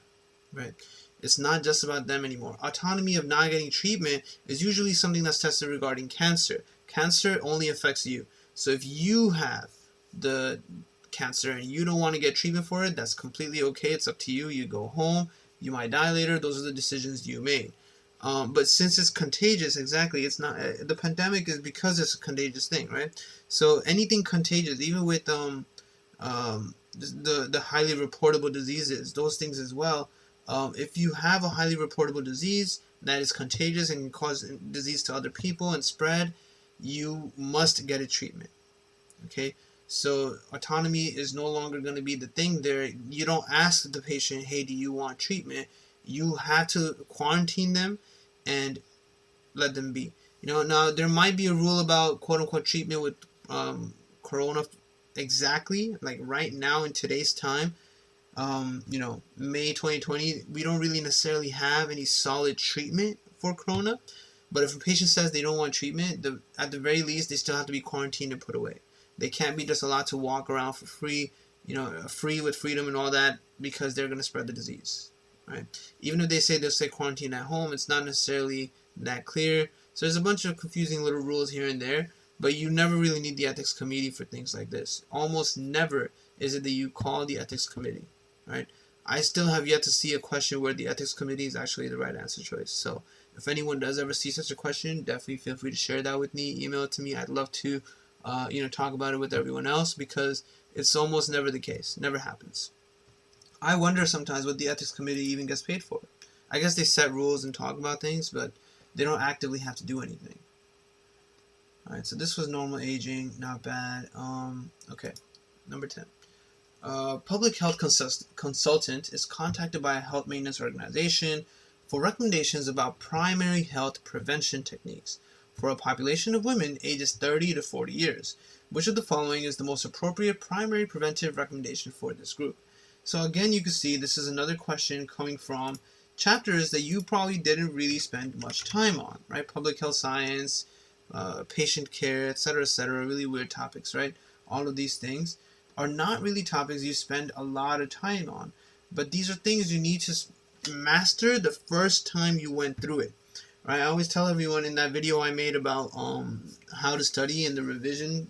right? It's not just about them anymore. Autonomy of not getting treatment is usually something that's tested regarding cancer. Cancer only affects you. So if you have the cancer and you don't want to get treatment for it, that's completely okay. It's up to you. You go home. You might die later. Those are the decisions you made. But since it's contagious, exactly, it's not. The pandemic is because it's a contagious thing, right? So anything contagious, even with the highly reportable diseases, those things as well. If you have a highly reportable disease that is contagious and can cause disease to other people and spread, you must get a treatment. Okay, so autonomy is no longer going to be the thing there. You don't ask the patient, hey, do you want treatment? You have to quarantine them and let them be. Now there might be a rule about quote unquote treatment with corona exactly, like right now in today's time, May 2020, we don't really necessarily have any solid treatment for corona. But if a patient says they don't want treatment, at the very least, they still have to be quarantined and put away. They can't be just allowed to walk around for free, free with freedom and all that, because they're going to spread the disease. Right? Even if they say they'll stay quarantined at home, it's not necessarily that clear. So there's a bunch of confusing little rules here and there, but you never really need the ethics committee for things like this. Almost never is it that you call the ethics committee, right? I still have yet to see a question where the ethics committee is actually the right answer choice. So if anyone does ever see such a question, definitely feel free to share that with me, email it to me. I'd love to, talk about it with everyone else, because it's almost never the case. Never happens. I wonder sometimes what the ethics committee even gets paid for. I guess they set rules and talk about things, but they don't actively have to do anything. Alright, so this was normal aging, not bad. Okay, number 10. Public health consultant is contacted by a health maintenance organization for recommendations about primary health prevention techniques for a population of women ages 30 to 40 years. Which of the following is the most appropriate primary preventive recommendation for this group? So again, you can see this is another question coming from chapters that you probably didn't really spend much time on, right? Public health science, patient care, etc., really weird topics, right? All of these things are not really topics you spend a lot of time on. but these are things you need to master the first time you went through it. Right? I always tell everyone in that video I made about how to study in the revision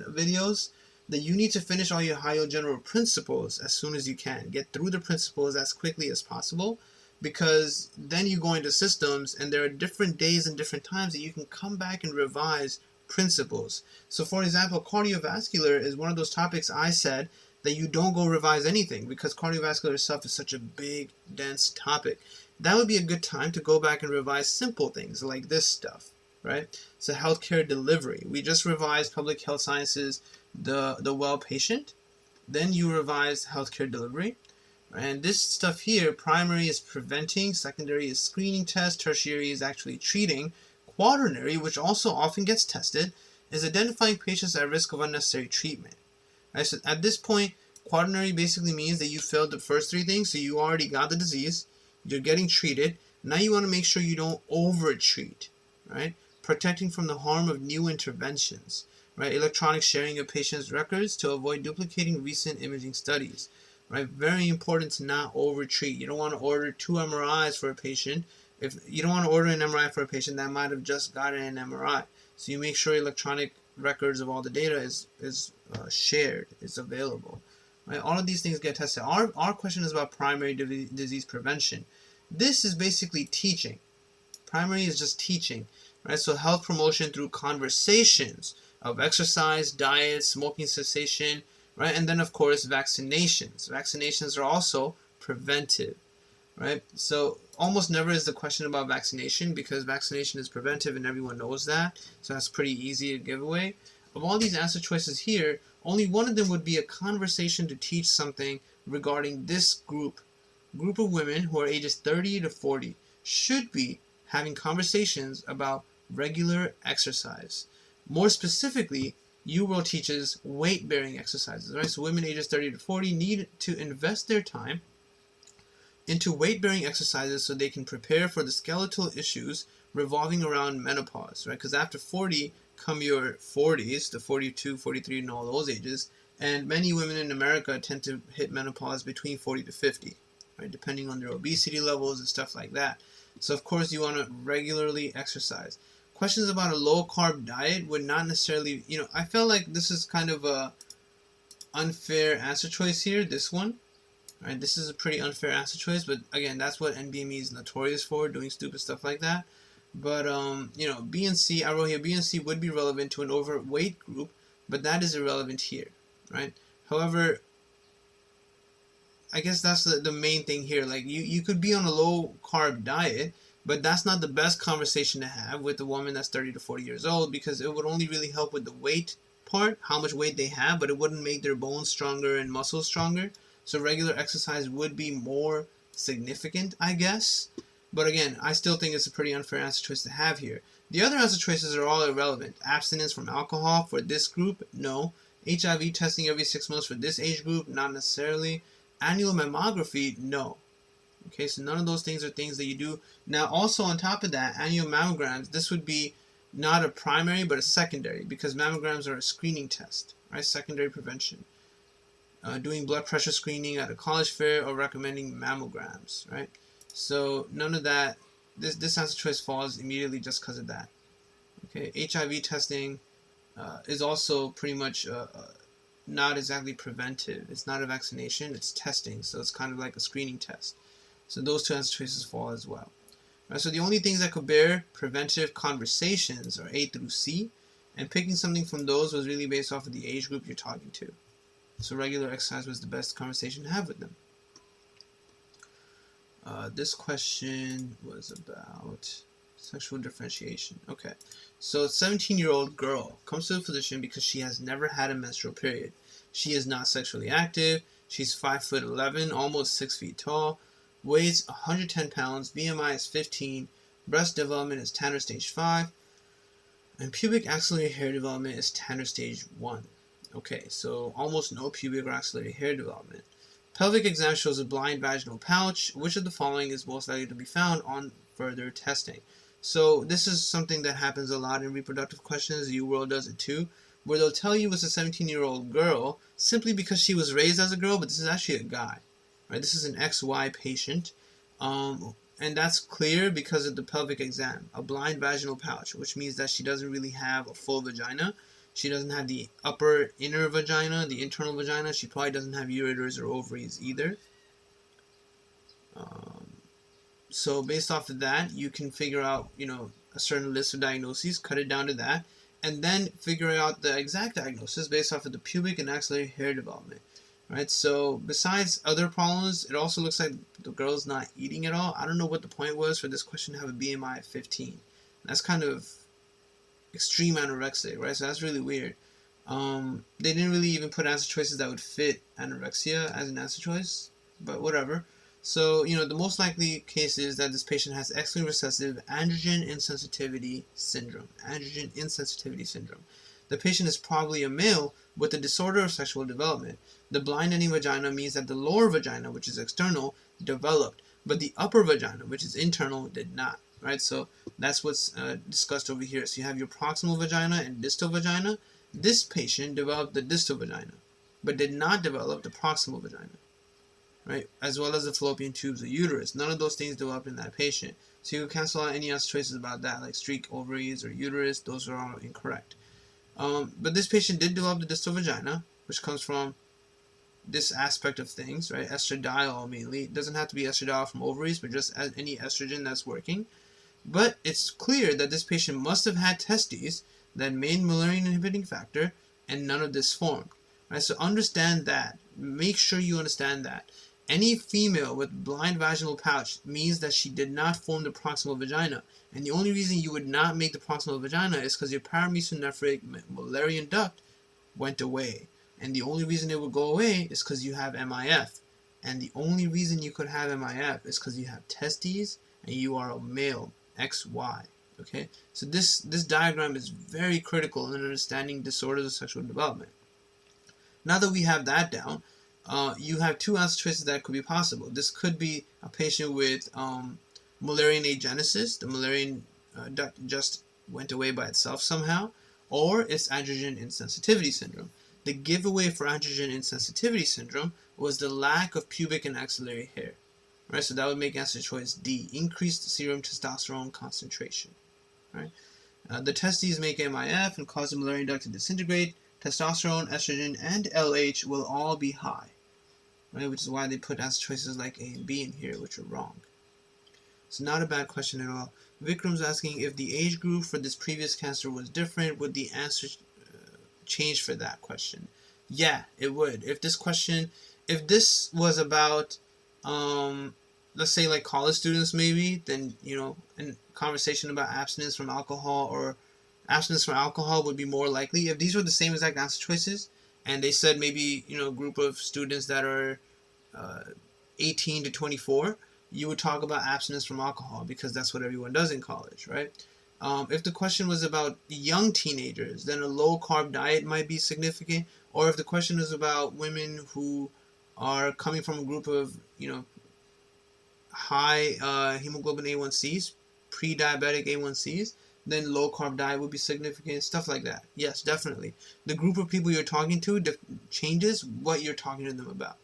videos that you need to finish all your higher general principles as soon as you can. Get through the principles as quickly as possible, because then you go into systems and there are different days and different times that you can come back and revise principles. So for example, cardiovascular is one of those topics I said that you don't go revise anything, because cardiovascular stuff is such a big, dense topic. That would be a good time to go back and revise simple things like this stuff, right? So healthcare delivery. We just revised public health sciences, the well patient. Then you revise healthcare delivery. And this stuff here, primary is preventing, secondary is screening test, tertiary is actually treating. Quaternary, which also often gets tested, is identifying patients at risk of unnecessary treatment. Right, so at this point, quaternary basically means that you failed the first three things, so you already got the disease, you're getting treated. Now you want to make sure you don't over-treat, right? Protecting from the harm of new interventions, right? Electronic sharing of patients' records to avoid duplicating recent imaging studies, right? Very important to not over-treat. You don't want to order 2 MRIs for a patient. If you don't want to order an MRI for a patient that might have just gotten an MRI, so you make sure electronic records of all the data is shared, is available. Right? All of these things get tested. Our question is about primary disease prevention. This is basically teaching. Primary is just teaching. Right? So health promotion through conversations of exercise, diet, smoking cessation, right? And then of course vaccinations. Vaccinations are also preventive. Right? So almost never is the question about vaccination, because vaccination is preventive and everyone knows that. So that's pretty easy to give away. Of all these answer choices here, only one of them would be a conversation to teach something regarding this group of women who are ages 30 to 40 should be having conversations about regular exercise. More specifically, UWorld teaches weight-bearing exercises. Right? So women ages 30 to 40 need to invest their time into weight-bearing exercises so they can prepare for the skeletal issues revolving around menopause, right? Because after 40 come your 40s, the 42, 43, and all those ages, and many women in America tend to hit menopause between 40 to 50, right? Depending on their obesity levels and stuff like that. So of course you want to regularly exercise. Questions about a low-carb diet would not necessarily, I feel like this is kind of a unfair answer choice here, this one. Right, this is a pretty unfair answer choice, but again, that's what NBME is notorious for, doing stupid stuff like that. But B and C, I wrote here, B and C would be relevant to an overweight group, but that is irrelevant here, right? However, I guess that's the main thing here. Like you could be on a low carb diet, but that's not the best conversation to have with a woman that's 30 to 40 years old, because it would only really help with the weight part, how much weight they have, but it wouldn't make their bones stronger and muscles stronger. So regular exercise would be more significant, I guess. But again, I still think it's a pretty unfair answer choice to have here. The other answer choices are all irrelevant. Abstinence from alcohol for this group, no. HIV testing every 6 months for this age group, not necessarily. Annual mammography, no. Okay, so none of those things are things that you do. Now, also on top of that, annual mammograms, this would be not a primary, but a secondary, because mammograms are a screening test, right? Secondary prevention. Doing blood pressure screening at a college fair, or recommending mammograms, right? So none of that, this answer choice falls immediately just because of that. Okay, HIV testing is also pretty much not exactly preventive. It's not a vaccination, it's testing, so it's kind of like a screening test. So those two answer choices fall as well. Right, so the only things that could bear preventive conversations are A through C, and picking something from those was really based off of the age group you're talking to. So regular exercise was the best conversation to have with them. This question was about sexual differentiation. Okay, so a 17-year-old girl comes to the physician because she has never had a menstrual period. She is not sexually active. She's 5'11", almost 6 feet tall, weighs 110 pounds, BMI is 15, breast development is Tanner stage 5, and pubic axillary hair development is Tanner stage 1. Okay, so almost no pubic or axillary hair development. Pelvic exam shows a blind vaginal pouch. Which of the following is most likely to be found on further testing? So this is something that happens a lot in reproductive questions. UWorld does it too, where they'll tell you it's a 17-year-old girl simply because she was raised as a girl, but this is actually a guy. right? This is an XY patient. And that's clear because of the pelvic exam, a blind vaginal pouch, which means that she doesn't really have a full vagina. She doesn't have the upper inner vagina, the internal vagina. She probably doesn't have ureters or ovaries either. So based off of that, you can figure out, a certain list of diagnoses, cut it down to that, and then figure out the exact diagnosis based off of the pubic and axillary hair development. Right, so besides other problems, it also looks like the girl's not eating at all. I don't know what the point was for this question to have a BMI of 15. That's kind of extreme anorexic, right? So that's really weird. They didn't really even put answer choices that would fit anorexia as an answer choice, but whatever. So, the most likely case is that this patient has X-linked recessive androgen insensitivity syndrome. Androgen insensitivity syndrome. The patient is probably a male with a disorder of sexual development. The blind ending vagina means that the lower vagina, which is external, developed, but the upper vagina, which is internal, did not. Right? So that's what's discussed over here. So you have your proximal vagina and distal vagina. This patient developed the distal vagina, but did not develop the proximal vagina. Right, as well as the fallopian tubes or uterus. None of those things developed in that patient. So you can cancel out any answer choices about that, like streak ovaries or uterus. Those are all incorrect. But this patient did develop the distal vagina, which comes from this aspect of things, right? Estradiol mainly. It doesn't have to be estradiol from ovaries, but just any estrogen that's working. But it's clear that this patient must have had testes that made Mullerian inhibiting factor, and none of this formed. Right? So understand that. Make sure you understand that. Any female with blind vaginal pouch means that she did not form the proximal vagina. And the only reason you would not make the proximal vagina is because your paramesonephric Mullerian duct went away. And the only reason it would go away is because you have MIF. And the only reason you could have MIF is because you have testes and you are a male, XY. Okay? So this diagram is very critical in understanding disorders of sexual development. Now that we have that down, you have two answer choices that could be possible. This could be a patient with Mullerian agenesis. The Mullerian duct just went away by itself somehow. Or it's androgen insensitivity syndrome. The giveaway for androgen insensitivity syndrome was the lack of pubic and axillary hair. Right, so that would make answer choice D, increased serum testosterone concentration. Right, the testes make MIF and cause the Mullerian duct to disintegrate. Testosterone, estrogen, and LH will all be high. Right, which is why they put answer choices like A and B in here, which are wrong. So not a bad question at all. Vikram's asking if the age group for this previous cancer was different, would the answer change for that question? Yeah, it would. If this was about, let's say like college students maybe, then, a conversation about abstinence from alcohol or abstinence from alcohol would be more likely. If these were the same exact answer choices, and they said maybe, a group of students that are 18 to 24, you would talk about abstinence from alcohol because that's what everyone does in college, right? If the question was about young teenagers, then a low-carb diet might be significant. Or if the question is about women who are coming from a group of, high hemoglobin A1Cs, pre-diabetic A1Cs, then low-carb diet would be significant, stuff like that. Yes, definitely. The group of people you're talking to changes what you're talking to them about.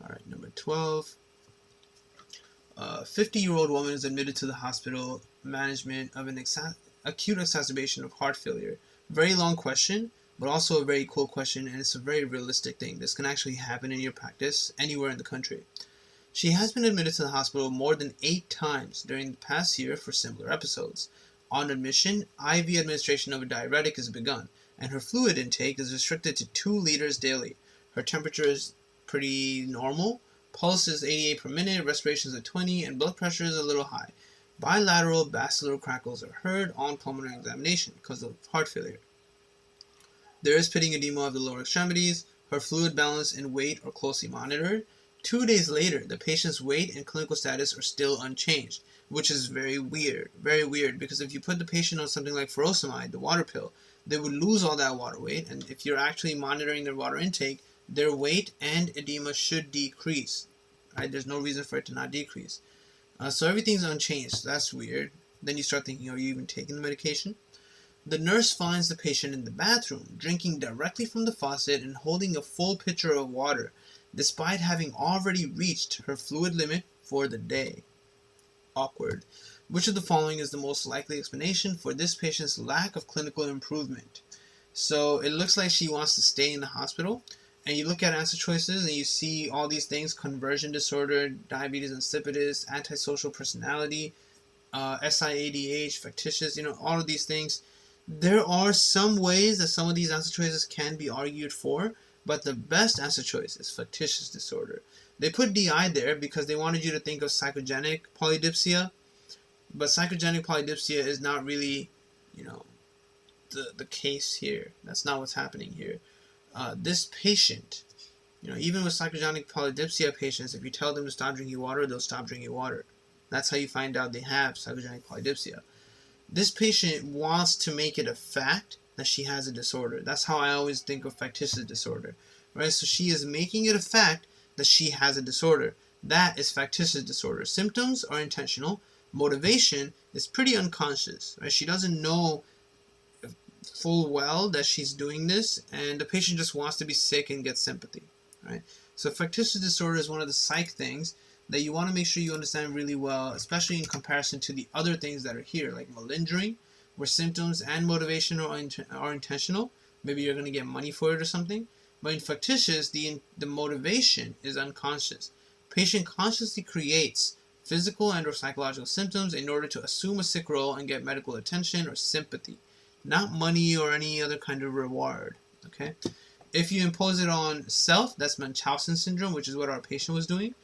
All right, number 12. 50-year-old woman is admitted to the hospital management of an acute exacerbation of heart failure. Very long question, but also a very cool question, and it's a very realistic thing. This can actually happen in your practice anywhere in the country. She has been admitted to the hospital more than 8 times during the past year for similar episodes. On admission, IV administration of a diuretic is begun, and her fluid intake is restricted to 2 liters daily. Her temperature is pretty normal. Pulse is 88 per minute, respiration is at 20, and blood pressure is a little high. Bilateral basilar crackles are heard on pulmonary examination because of heart failure. There is pitting edema of the lower extremities. Her fluid balance and weight are closely monitored. 2 days later, the patient's weight and clinical status are still unchanged, which is very weird, because if you put the patient on something like furosemide, the water pill, they would lose all that water weight, and if you're actually monitoring their water intake, their weight and edema should decrease. Right? There's no reason for it to not decrease. So everything's unchanged. So that's weird. Then you start thinking, are you even taking the medication? The nurse finds the patient in the bathroom, drinking directly from the faucet and holding a full pitcher of water, despite having already reached her fluid limit for the day. Awkward. Which of the following is the most likely explanation for this patient's lack of clinical improvement? So it looks like she wants to stay in the hospital, and you look at answer choices and you see all these things: conversion disorder, diabetes insipidus, antisocial personality, SIADH, factitious, all of these things. There are some ways that some of these answer choices can be argued for, but the best answer choice is factitious disorder. They put DI there because they wanted you to think of psychogenic polydipsia, but psychogenic polydipsia is not really, the case here. That's not what's happening here. This patient, even with psychogenic polydipsia patients, if you tell them to stop drinking water, they'll stop drinking water. That's how you find out they have psychogenic polydipsia. This patient wants to make it a fact that she has a disorder. That's how I always think of factitious disorder, right? So she is making it a fact that she has a disorder. That is factitious disorder. Symptoms are intentional. Motivation is pretty unconscious, right? She doesn't know full well that she's doing this, and the patient just wants to be sick and get sympathy, right? So factitious disorder is one of the psych things that you want to make sure you understand really well, especially in comparison to the other things that are here, like malingering, where symptoms and motivation are intentional. Maybe you're going to get money for it or something. But in factitious, the motivation is unconscious. Patient consciously creates physical and or psychological symptoms in order to assume a sick role and get medical attention or sympathy, not money or any other kind of reward. Okay? If you impose it on self, that's Munchausen syndrome, which is what our patient was doing.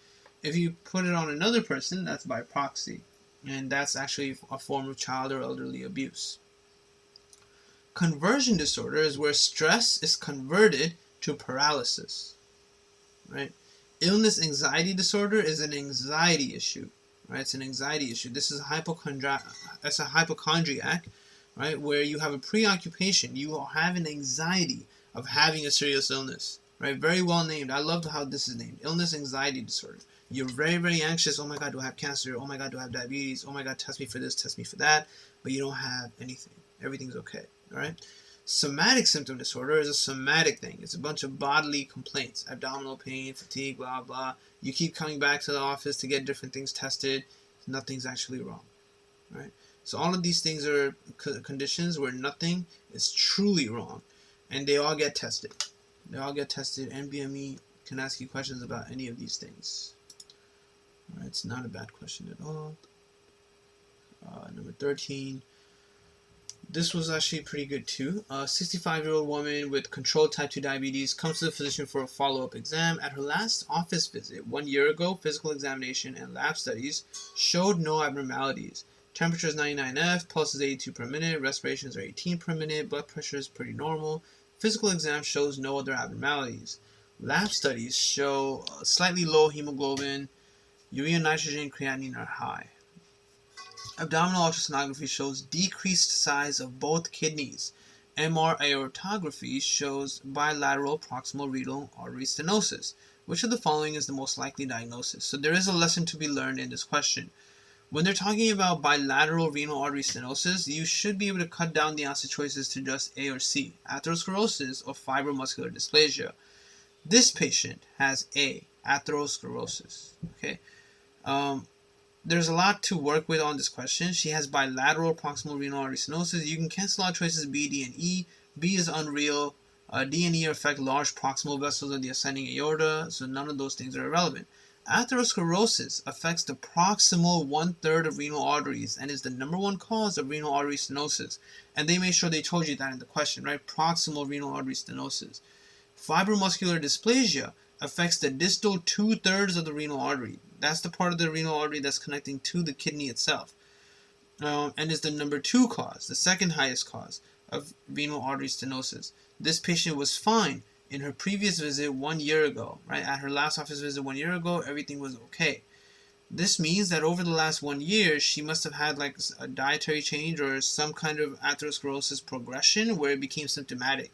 If you put it on another person, that's by proxy. And that's actually a form of child or elderly abuse. Conversion disorder is where stress is converted to paralysis. Right? Illness anxiety disorder is an anxiety issue. Right? It's an anxiety issue. This is a hypochondriac, right? Where you have a preoccupation. You have an anxiety of having a serious illness. Right? Very well named. I love how this is named. Illness anxiety disorder. You're very, very anxious. Oh my God, do I have cancer? Oh my God, do I have diabetes? Oh my God, test me for this, test me for that. But you don't have anything. Everything's okay. All right? Somatic symptom disorder is a somatic thing. It's a bunch of bodily complaints. Abdominal pain, fatigue, blah, blah. You keep coming back to the office to get different things tested. Nothing's actually wrong. Right? So all of these things are conditions where nothing is truly wrong. And they all get tested. They all get tested. NBME can ask you questions about any of these things. Alright, it's not a bad question at all. Number 13. This was actually pretty good too. A 65-year-old woman with controlled type 2 diabetes comes to the physician for a follow-up exam. At her last office visit 1 year ago, physical examination and lab studies showed no abnormalities. Temperature is 99 F, pulse is 82 per minute, respirations are 18 per minute, blood pressure is pretty normal. Physical exam shows no other abnormalities. Lab studies show slightly low hemoglobin, urea, nitrogen, creatinine are high. Abdominal ultrasonography shows decreased size of both kidneys. MR aortography shows bilateral proximal renal artery stenosis. Which of the following is the most likely diagnosis? So there is a lesson to be learned in this question. When they're talking about bilateral renal artery stenosis, you should be able to cut down the answer choices to just A or C, atherosclerosis or fibromuscular dysplasia. This patient has A, atherosclerosis. Okay. There's a lot to work with on this question. She has bilateral proximal renal artery stenosis. You can cancel out choices B, D, and E. B is unreal. D and E affect large proximal vessels of the ascending aorta, so none of those things are irrelevant. Atherosclerosis affects the proximal 1/3 of renal arteries and is the #1 cause of renal artery stenosis. And they made sure they told you that in the question, right? Proximal renal artery stenosis. Fibromuscular dysplasia affects the distal 2/3 of the renal artery. That's the part of the renal artery that's connecting to the kidney itself. And is the #2 cause, the second highest cause of renal artery stenosis. This patient was fine in her previous visit 1 year ago, right? At her last office visit 1 year ago, everything was okay. This means that over the last 1 year, she must have had like a dietary change or some kind of atherosclerosis progression where it became symptomatic.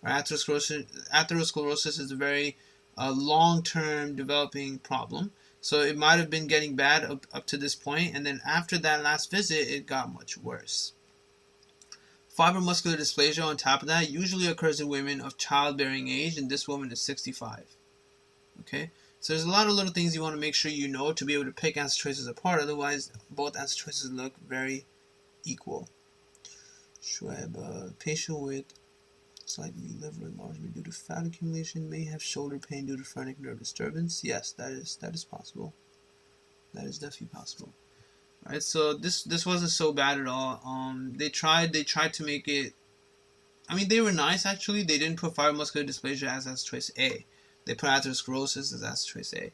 Right? Atherosclerosis is a very long-term developing problem. So it might have been getting bad up to this point, and then after that last visit, it got much worse. Fibromuscular dysplasia on top of that usually occurs in women of childbearing age, and this woman is 65. Okay, so there's a lot of little things you want to make sure you know to be able to pick answer choices apart. Otherwise, both answer choices look very equal. Schwab, patient with slightly liver enlargement due to fat accumulation may have shoulder pain due to phrenic nerve disturbance. Yes, that is possible. That is definitely possible. Right, so this wasn't so bad at all. They tried to make it. I mean, they were nice actually. They didn't put fibromuscular dysplasia as answer choice A. They put atherosclerosis as answer choice A.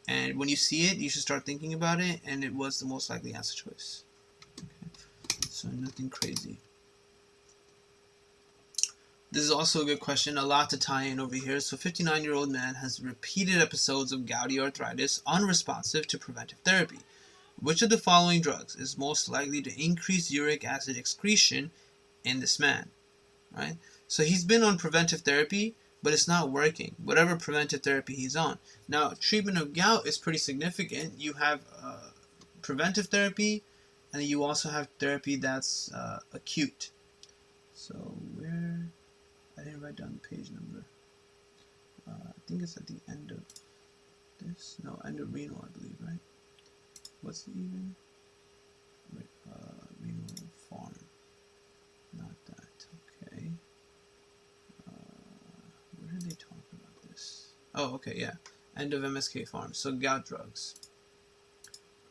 And when you see it, you should start thinking about it, and it was the most likely answer choice. Okay. So nothing crazy. This is also a good question, a lot to tie in over here. So 59-year-old man has repeated episodes of gouty arthritis unresponsive to preventive therapy. Which of the following drugs is most likely to increase uric acid excretion in this man? Right? So he's been on preventive therapy, but it's not working, whatever preventive therapy he's on. Now, treatment of gout is pretty significant. You have preventive therapy, and you also have therapy that's acute. So where... I didn't write down the page number. I think it's at the end of this. No, end of renal, I believe, right? What's the even? Wait, renal farm. Not that. Okay. Where did they talk about this? Oh, okay, yeah. End of MSK farm. So gout drugs.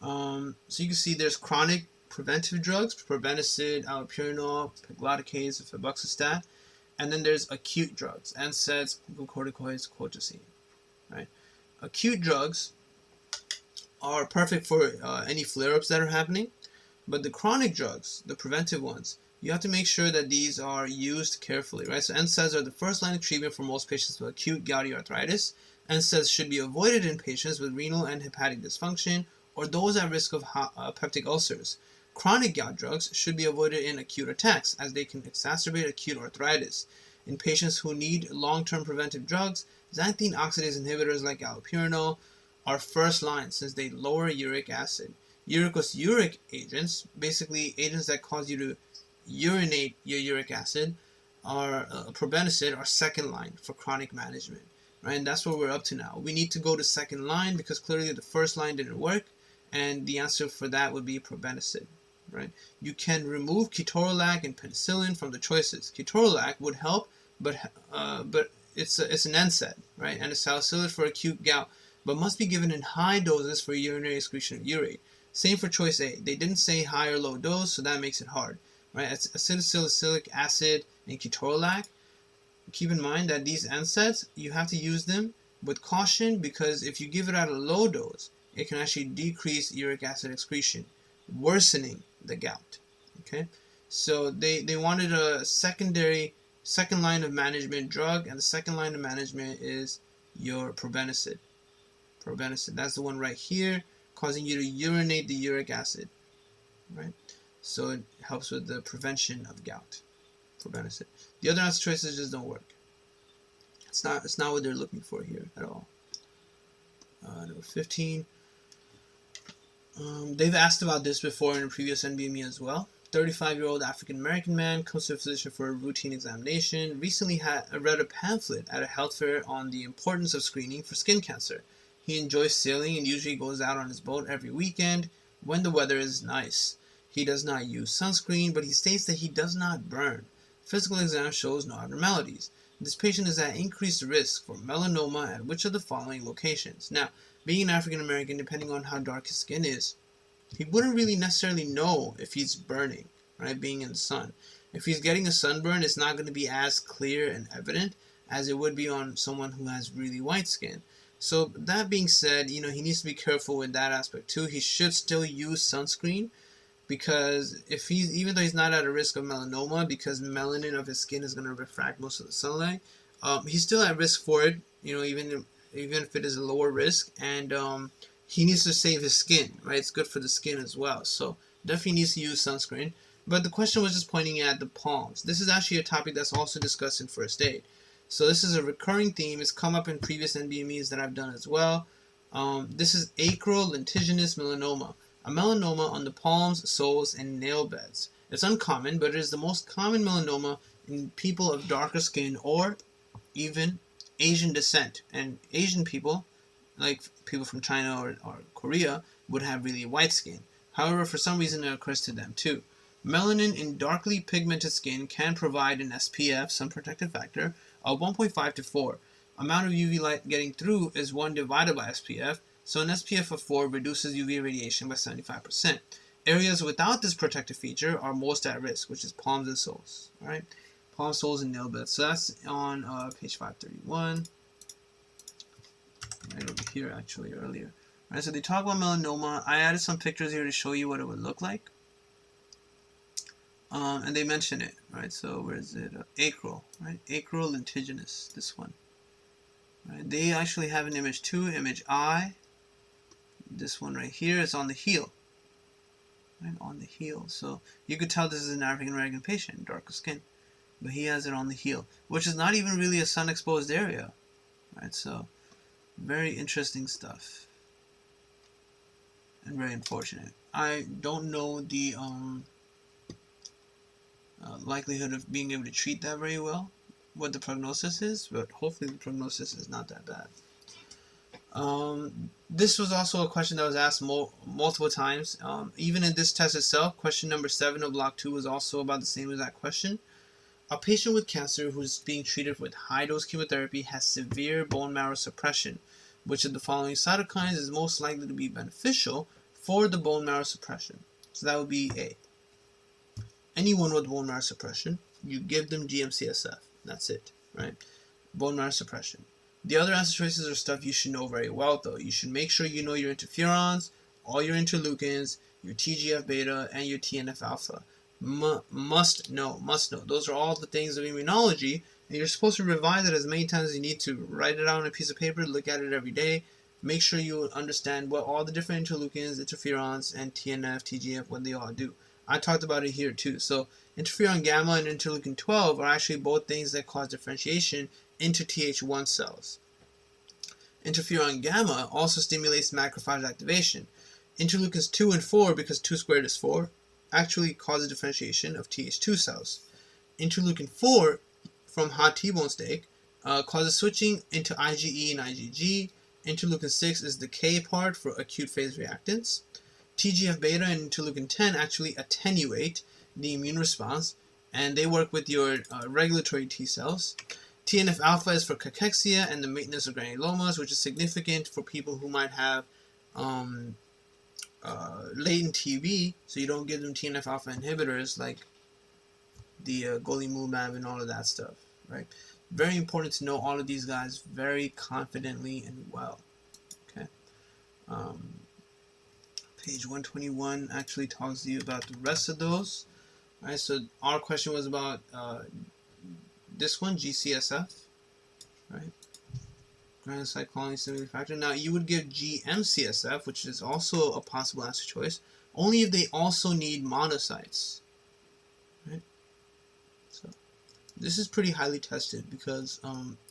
So you can see there's chronic preventive drugs: probenecid, allopurinol, pegloticase, febuxostat. And then there's acute drugs: NSAIDs, glucocorticoids, colchicine. Right? Acute drugs are perfect for any flare-ups that are happening, but the chronic drugs, the preventive ones, you have to make sure that these are used carefully, right? So NSAIDs are the first line of treatment for most patients with acute gouty arthritis. NSAIDs should be avoided in patients with renal and hepatic dysfunction or those at risk of peptic ulcers. Chronic gout drugs should be avoided in acute attacks, as they can exacerbate acute arthritis. In patients who need long-term preventive drugs, xanthine oxidase inhibitors like allopurinol are first line, since they lower uric acid. Uricosuric agents, basically agents that cause you to urinate your uric acid, are probenecid, are second line for chronic management. Right? And that's what we're up to now. We need to go to second line because clearly the first line didn't work, and the answer for that would be probenecid. Right? You can remove ketorolac and penicillin from the choices. Ketorolac would help, but it's an NSAID, right? And a salicylate for acute gout, but must be given in high doses for urinary excretion of urate. Same for choice A. They didn't say high or low dose, so that makes it hard. Right? Acetylsalicylic acid and ketorolac. Keep in mind that these NSAIDs, you have to use them with caution, because if you give it at a low dose, it can actually decrease uric acid excretion, worsening the gout. Okay, so they wanted a second line of management drug, and the second line of management is your probenecid. That's the one right here, causing you to urinate the uric acid. Right, so it helps with the prevention of gout. Probenecid. The other answer choices just don't work. It's not what they're looking for here at all. Number 15. They've asked about this before in a previous NBME as well. 35-year-old African-American man comes to a physician for a routine examination. Recently read a pamphlet at a health fair on the importance of screening for skin cancer. He enjoys sailing and usually goes out on his boat every weekend when the weather is nice. He does not use sunscreen, but he states that he does not burn. Physical exam shows no abnormalities. This patient is at increased risk for melanoma at which of the following locations? Now, being an African American, depending on how dark his skin is, he wouldn't really necessarily know if he's burning, right, being in the sun. If he's getting a sunburn, it's not going to be as clear and evident as it would be on someone who has really white skin. So that being said, he needs to be careful with that aspect too. He should still use sunscreen, because if even though he's not at a risk of melanoma, because melanin of his skin is going to refract most of the sunlight, he's still at risk for it, even if it is a lower risk, and he needs to save his skin, right? It's good for the skin as well, so definitely needs to use sunscreen. But the question was just pointing at the palms. This is actually a topic that's also discussed in first aid. So this is a recurring theme. It's come up in previous NBMEs that I've done as well. This is acral lentiginous melanoma, a melanoma on the palms, soles, and nail beds. It's uncommon, but it is the most common melanoma in people of darker skin or even Asian descent. And Asian people, like people from China or Korea, would have really white skin. However, for some reason it occurs to them too. Melanin in darkly pigmented skin can provide an SPF, some protective factor, of 1.5 to 4. Amount of UV light getting through is 1 divided by SPF, so an SPF of 4 reduces UV radiation by 75%. Areas without this protective feature are most at risk, which is palms and soles. All right, palms, soles, and nail beds. So that's on page 531. Right over here, actually, earlier. All right, so they talk about melanoma. I added some pictures here to show you what it would look like. And they mention it, right? So where is it? Acral, right? Acral lentiginous, this one. Right? They actually have an image too, image I. This one right here is on the heel. Right, on the heel. So you could tell this is an African American patient, darker skin. But he has it on the heel, which is not even really a sun-exposed area. Right, so very interesting stuff. And very unfortunate. I don't know the likelihood of being able to treat that very well, what the prognosis is, but hopefully the prognosis is not that bad. This was also a question that was asked multiple times. Even in this test itself, question number 7 of block 2 was also about the same exact question. A patient with cancer who is being treated with high-dose chemotherapy has severe bone marrow suppression. Which of the following cytokines is most likely to be beneficial for the bone marrow suppression? So that would be A. Anyone with bone marrow suppression, you give them GM-CSF. That's it, right? Bone marrow suppression. The other answer choices are stuff you should know very well, though. You should make sure you know your interferons, all your interleukins, your TGF-beta, and your TNF-alpha. Must know. Those are all the things of immunology, and you're supposed to revise it as many times as you need to. Write it out on a piece of paper, look at it every day. Make sure you understand what all the different interleukins, interferons, and TNF, TGF, what they all do. I talked about it here too. So interferon gamma and interleukin 12 are actually both things that cause differentiation into Th1 cells. Interferon gamma also stimulates macrophage activation. Interleukins 2 and 4, because 2 squared is 4, actually causes differentiation of Th2 cells. Interleukin 4 from hot T-bone steak causes switching into IgE and IgG. Interleukin 6 is the K part for acute phase reactants. TGF-beta and interleukin 10 actually attenuate the immune response, and they work with your regulatory T cells. TNF-alpha is for cachexia and the maintenance of granulomas, which is significant for people who might have latent TB, so you don't give them TNF-alpha inhibitors like the golimumab and all of that stuff, right? Very important to know all of these guys very confidently and well, okay? Page 121 actually talks to you about the rest of those. All right, so our question was about this one, GCSF, right? Granulocyte colony stimulating factor. Now, you would give GM-CSF, which is also a possible answer choice, only if they also need monocytes, right? So this is pretty highly tested because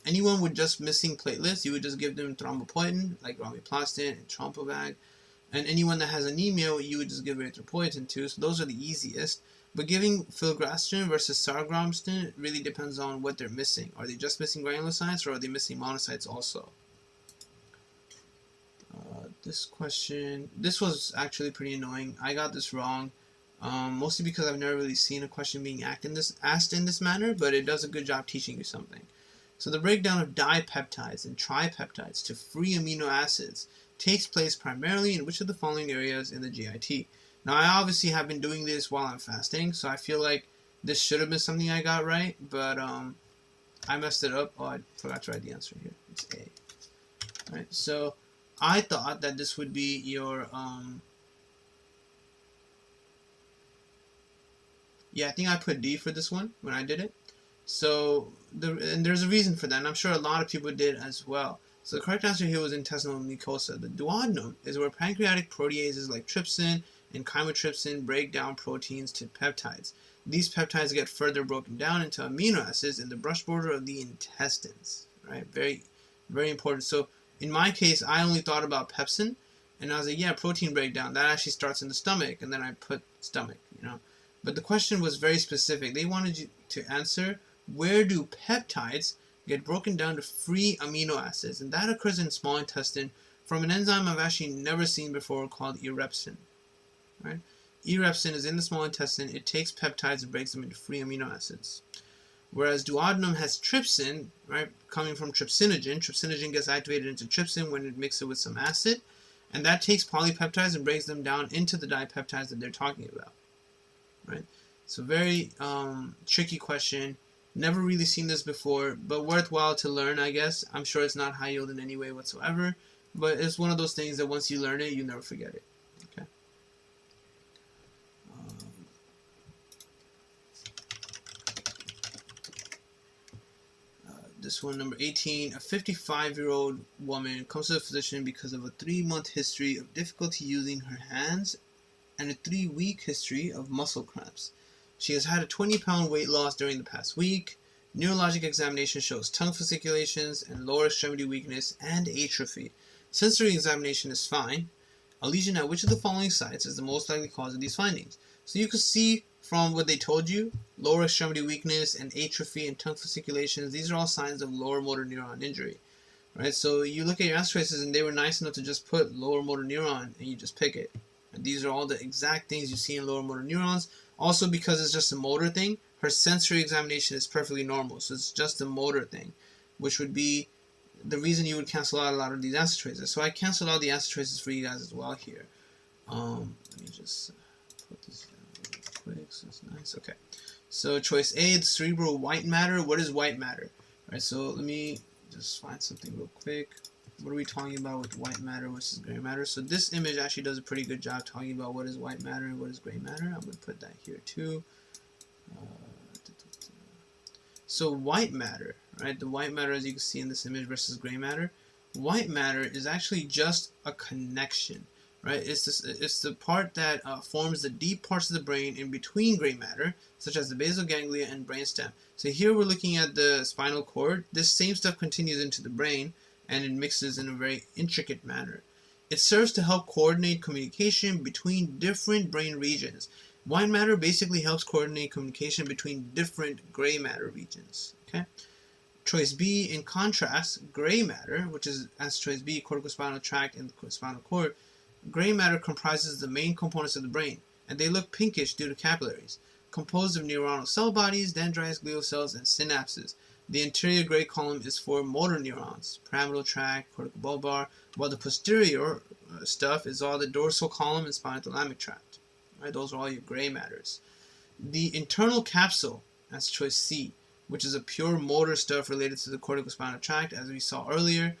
anyone with just missing platelets, you would just give them thrombopoietin, like romiplostin and Trompavag. And anyone that has anemia, you would just give erythropoietin too. So those are the easiest. But giving filgrastim versus sargromstin really depends on what they're missing. Are they just missing granulocytes, or are they missing monocytes also? This question, this was actually pretty annoying. I got this wrong, mostly because I've never really seen a question being asked in this manner, but it does a good job teaching you something. So the breakdown of dipeptides and tripeptides to free amino acids takes place primarily in which of the following areas in the GIT? Now, I obviously have been doing this while I'm fasting, so I feel like this should have been something I got right, but I messed it up. Oh, I forgot to write the answer here. It's A. All right, so I thought that this would be your, yeah, I think I put D for this one when I did it. So, and there's a reason for that, and I'm sure a lot of people did as well. So the correct answer here was intestinal mucosa. The duodenum is where pancreatic proteases like trypsin and chymotrypsin break down proteins to peptides. These peptides get further broken down into amino acids in the brush border of the intestines. Right? Very, very important. So in my case, I only thought about pepsin, and I was like, yeah, protein breakdown. That actually starts in the stomach, and then I put stomach, you know. But the question was very specific. They wanted you to answer, where do peptides get broken down to free amino acids? And that occurs in small intestine from an enzyme I've actually never seen before called erepsin. Right? Erepsin is in the small intestine. It takes peptides and breaks them into free amino acids. Whereas duodenum has trypsin, right, coming from trypsinogen. Trypsinogen gets activated into trypsin when it mixes it with some acid, and that takes polypeptides and breaks them down into the dipeptides that they're talking about, right? So very tricky question. Never really seen this before, but worthwhile to learn, I guess. I'm sure it's not high yield in any way whatsoever, but it's one of those things that once you learn it, you never forget it. Okay. This one, number 18, a 55-year-old woman comes to the physician because of a 3-month history of difficulty using her hands and a 3-week history of muscle cramps. She has had a 20-pound weight loss during the past week. Neurologic examination shows tongue fasciculations and lower extremity weakness and atrophy. Sensory examination is fine. A lesion at which of the following sites is the most likely cause of these findings? So you can see from what they told you, lower extremity weakness and atrophy and tongue fasciculations, these are all signs of lower motor neuron injury. Right? So you look at your answer choices and they were nice enough to just put lower motor neuron and you just pick it. And these are all the exact things you see in lower motor neurons. Also, because it's just a motor thing, her sensory examination is perfectly normal. So it's just a motor thing, which would be the reason you would cancel out a lot of these answer choices. So I canceled out the answer choices for you guys as well here. Let me just put this down real quick so it's nice. Okay. So choice A, the cerebral white matter. What is white matter? All right, so let me just find something real quick. What are we talking about with white matter versus gray matter? So this image actually does a pretty good job talking about what is white matter and what is gray matter. I'm going to put that here too. So white matter, right? The white matter, as you can see in this image, versus gray matter. White matter is actually just a connection, right? It's the part that forms the deep parts of the brain in between gray matter, such as the basal ganglia and brainstem. So here we're looking at the spinal cord. This same stuff continues into the brain, and it mixes in a very intricate manner. It serves to help coordinate communication between different brain regions. White matter basically helps coordinate communication between different gray matter regions. Okay. Choice B, in contrast, gray matter, which is as choice B, corticospinal tract and the spinal cord, gray matter comprises the main components of the brain, and they look pinkish due to capillaries, composed of neuronal cell bodies, dendrites, glial cells, and synapses. The anterior gray column is for motor neurons, pyramidal tract, corticobulbar, while the posterior stuff is all the dorsal column and spinal thalamic tract. Right, those are all your gray matters. The internal capsule, that's choice C, which is a pure motor stuff related to the corticospinal tract, as we saw earlier,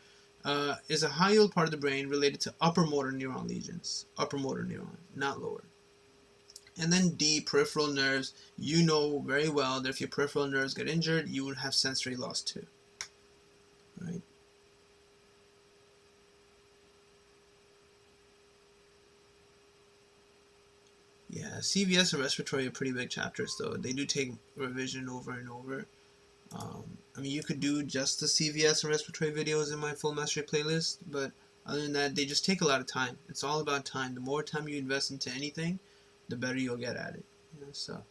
is a high yield part of the brain related to upper motor neuron lesions. Upper motor neuron, not lower. And then D, peripheral nerves. You know very well that if your peripheral nerves get injured, you would have sensory loss too. Right? Yeah, CVS and respiratory are pretty big chapters though. They do take revision over and over. I mean, you could do just the CVS and respiratory videos in my full mastery playlist, but other than that, they just take a lot of time. It's all about time. The more time you invest into anything, the better you'll get at it. You know, so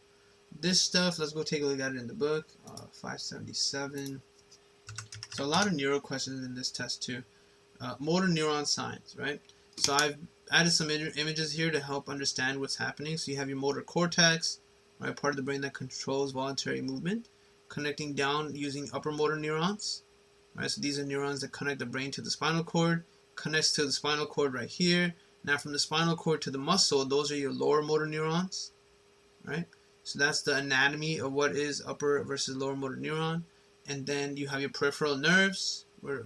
this stuff, let's go take a look at it in the book. 577. So a lot of neuro questions in this test too. Motor neuron signs, right? So I've added some images here to help understand what's happening. So you have your motor cortex, right, part of the brain that controls voluntary movement, connecting down using upper motor neurons, right? So these are neurons that connect the brain to the spinal cord, connects to the spinal cord right here. Now from the spinal cord to the muscle, those are your lower motor neurons, right? So that's the anatomy of what is upper versus lower motor neuron. And then you have your peripheral nerves, where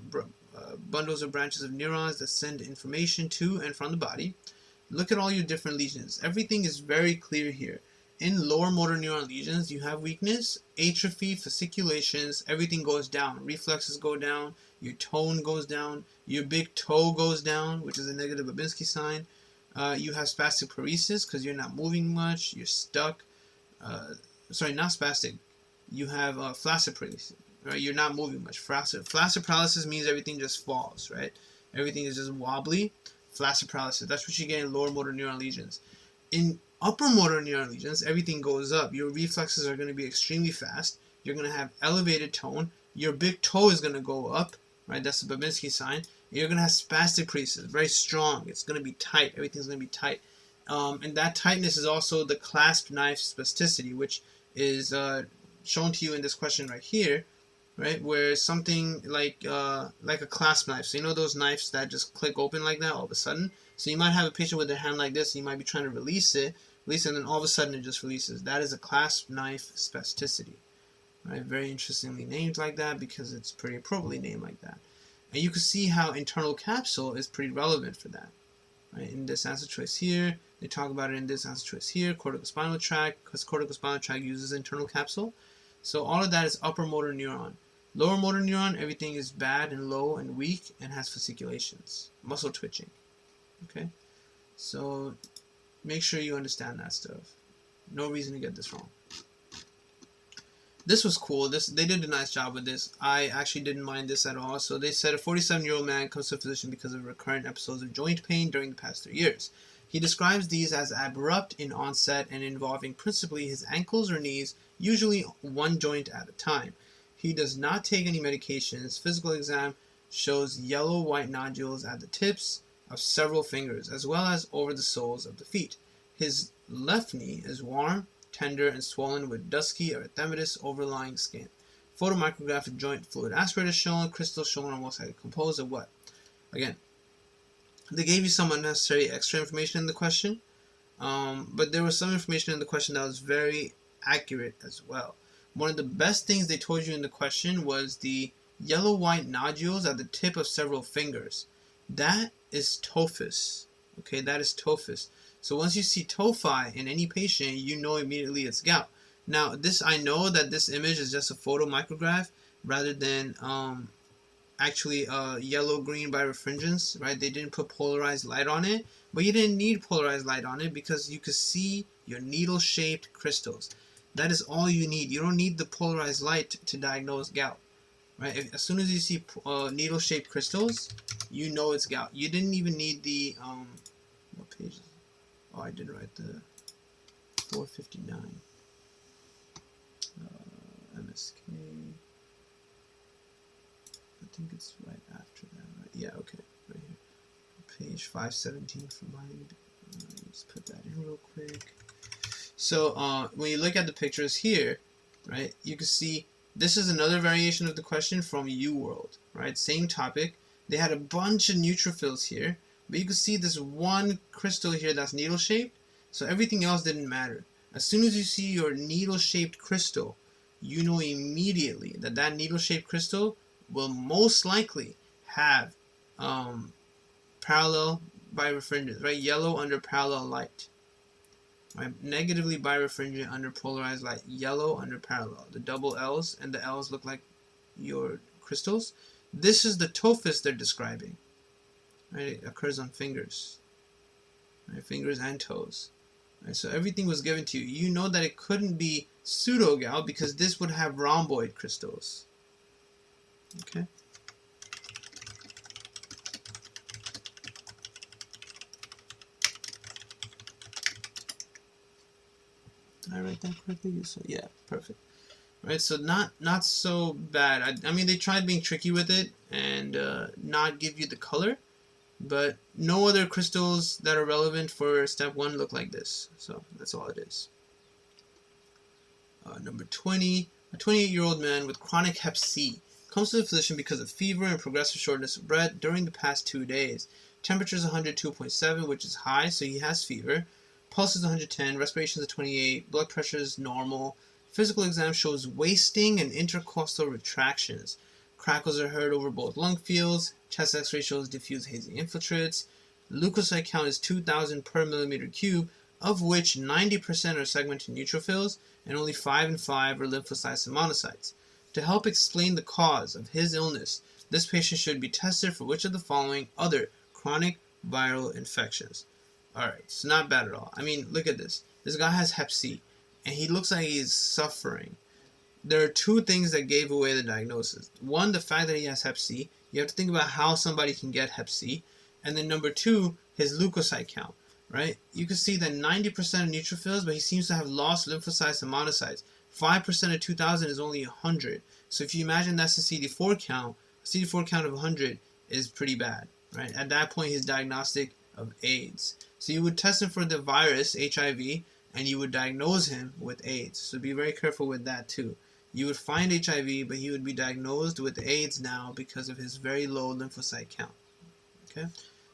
bundles or branches of neurons that send information to and from the body. Look at all your different lesions. Everything is very clear here. In lower motor neuron lesions, you have weakness, atrophy, fasciculations, everything goes down. Reflexes go down, your tone goes down, your big toe goes down, which is a negative Babinski sign. You have spastic paresis because you're not moving much, you're stuck. Sorry, not spastic. You have flaccid paresis. Right, you're not moving much. Flaccid paralysis means everything just falls, right? Everything is just wobbly. Flaccid paralysis, that's what you get in lower motor neuron lesions. In Upper motor neuron lesions, everything goes up. Your reflexes are going to be extremely fast. You're going to have elevated tone. Your big toe is going to go up, right? That's the Babinski sign. You're going to have spastic creases, very strong. It's going to be tight. Everything's going to be tight. And that tightness is also the clasp knife spasticity, which is shown to you in this question right here, right? Where something like a clasp knife. So you know those knives that just click open like that all of a sudden? So you might have a patient with their hand like this, and you might be trying to release it, and then all of a sudden it just releases. That is a clasp knife spasticity, right? Very interestingly named like that because it's pretty appropriately named like that. And you can see how internal capsule is pretty relevant for that, right? In this answer choice here, they talk about it in this answer choice here, corticospinal tract, because corticospinal tract uses internal capsule. So all of that is upper motor neuron. Lower motor neuron, everything is bad and low and weak and has fasciculations, muscle twitching. Okay, so make sure you understand that stuff. No reason to get this wrong. This was cool. They did a nice job with this. I actually didn't mind this at all. So they said a 47-year-old man comes to a physician because of recurrent episodes of joint pain during the past 3 years. He describes these as abrupt in onset and involving principally his ankles or knees, usually one joint at a time. He does not take any medications. Physical exam shows yellow-white nodules at the tips of several fingers, as well as over the soles of the feet. His left knee is warm, tender, and swollen with dusky erythematous overlying skin. Photomicrographic joint fluid aspirate is shown. Crystals shown are most likely composed of what? Again, they gave you some unnecessary extra information in the question, but there was some information in the question that was very accurate as well. One of the best things they told you in the question was the yellow-white nodules at the tip of several fingers. That is tophus. Okay, that is tophus. So once you see tophi in any patient, you know immediately it's gout. Now, I know that this image is just a photomicrograph rather than actually yellow-green birefringence, right? They didn't put polarized light on it, but you didn't need polarized light on it because you could see your needle-shaped crystals. That is all you need. You don't need the polarized light to diagnose gout, right? As soon as you see needle-shaped crystals, you know it's gout. You didn't even need the what page is it? Oh, I didn't write the 459 MSK. I think it's right after that, right? Yeah, okay, right here. Page 517 for mine. Let's put that in real quick. So when you look at the pictures here, right, you can see this is another variation of the question from UWorld, right? Same topic. They had a bunch of neutrophils here, but you can see this one crystal here that's needle-shaped, so everything else didn't matter. As soon as you see your needle-shaped crystal, you know immediately that that needle-shaped crystal will most likely have parallel birefringence, right? Yellow under parallel light. Right? Negatively birefringent under polarized light. Yellow under parallel. The double L's and the L's look like your crystals. This is the tophus they're describing. Right? It occurs on fingers. Right? Fingers and toes. Right? So everything was given to you. You know that it couldn't be pseudo-gout because this would have rhomboid crystals. Okay. Did I write that correctly? So yeah, perfect. Right, so not so bad. I mean, they tried being tricky with it and not give you the color, but no other crystals that are relevant for step 1 look like this. So that's all it is. Number 20, a 28-year-old man with chronic hep C comes to the physician because of fever and progressive shortness of breath during the past 2 days. Temperature is 102.7, which is high, so he has fever. Pulse is 110, respiration is 28, blood pressure is normal. Physical exam shows wasting and intercostal retractions. Crackles are heard over both lung fields. Chest x-ray shows diffuse hazy infiltrates. Leukocyte count is 2,000 per millimeter cube, of which 90% are segmented neutrophils and only 5 and 5 are lymphocytes and monocytes. To help explain the cause of his illness, this patient should be tested for which of the following other chronic viral infections. Alright, it's not bad at all. I mean, look at this. This guy has hep C, and he looks like he's suffering. There are 2 things that gave away the diagnosis. One, the fact that he has hep C. You have to think about how somebody can get hep C. And then number 2, his leukocyte count. right? You can see that 90% of neutrophils, but he seems to have lost lymphocytes and monocytes. 5% of 2000 is only 100. So if you imagine that's a CD4 count, a CD4 count of 100 is pretty bad, right? At that point, he's diagnostic of AIDS. So you would test him for the virus, HIV, and you would diagnose him with AIDS. So be very careful with that too. You would find HIV, but he would be diagnosed with AIDS now because of his very low lymphocyte count. Okay,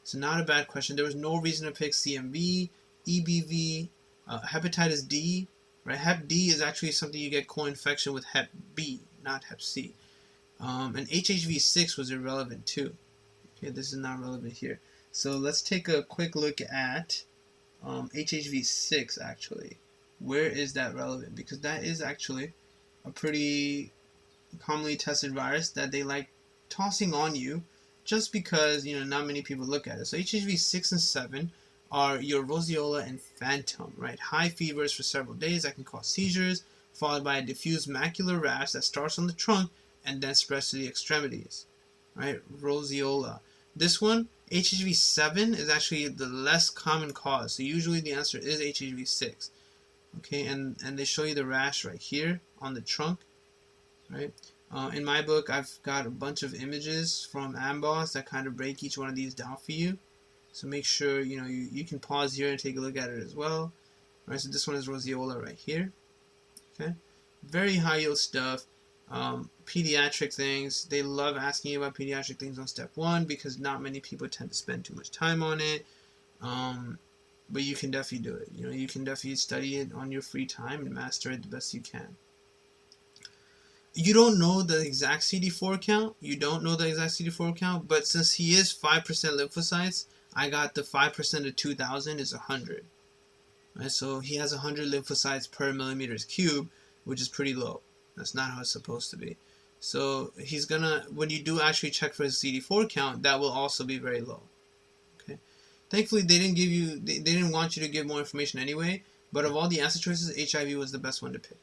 so not a bad question. There was no reason to pick CMV, EBV, hepatitis D. Right, Hep D is actually something you get co-infection with Hep B, not Hep C. And HHV6 was irrelevant too. Okay, this is not relevant here. So let's take a quick look at HHV6 actually. Where is that relevant? Because that is actually a pretty commonly tested virus that they like tossing on you just because, you know, not many people look at it. So HHV6 and 7 are your roseola and phantom, right? High fevers for several days that can cause seizures, followed by a diffuse macular rash that starts on the trunk and then spreads to the extremities, right? Roseola. This one, HHV7, is actually the less common cause. So usually the answer is HHV6. Okay, and they show you the rash right here on the trunk, right? In my book, I've got a bunch of images from AMBOSS that kind of break each one of these down for you. So make sure, you know, you can pause here and take a look at it as well. All right, so this one is roseola right here. Okay, very high yield stuff. Pediatric things, they love asking you about pediatric things on step 1 because not many people tend to spend too much time on it. But you can definitely do it. You know, you can definitely study it on your free time and master it the best you can. You don't know the exact CD4 count. You don't know the exact CD4 count, but since he is 5% lymphocytes, I got the 5% of 2000 is 100. Right? So he has 100 lymphocytes per millimeters cube, which is pretty low. That's not how it's supposed to be. So he's gonna, when you do actually check for his CD4 count, that will also be very low. Okay. Thankfully, they didn't give you, they didn't want you to give more information anyway. But of all the answer choices, HIV was the best one to pick.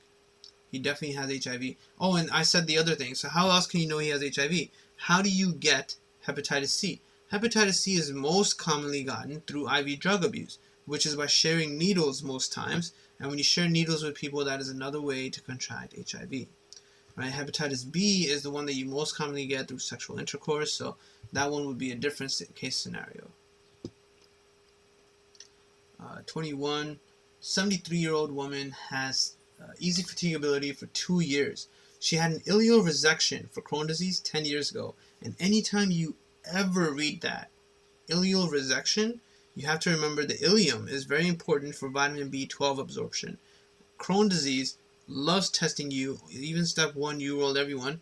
He definitely has HIV. Oh, and I said the other thing. So how else can you know he has HIV? How do you get hepatitis C? Hepatitis C is most commonly gotten through IV drug abuse, which is by sharing needles most times. And when you share needles with people, that is another way to contract HIV. Right? Hepatitis B is the one that you most commonly get through sexual intercourse. So that one would be a different case scenario. 21, 73-year-old woman has easy fatigability for 2 years. She had an ileal resection for Crohn's disease 10 years ago. And anytime you ever read that, ileal resection, you have to remember the ileum is very important for vitamin B12 absorption. Crohn's disease loves testing you, even step 1, you rolled everyone.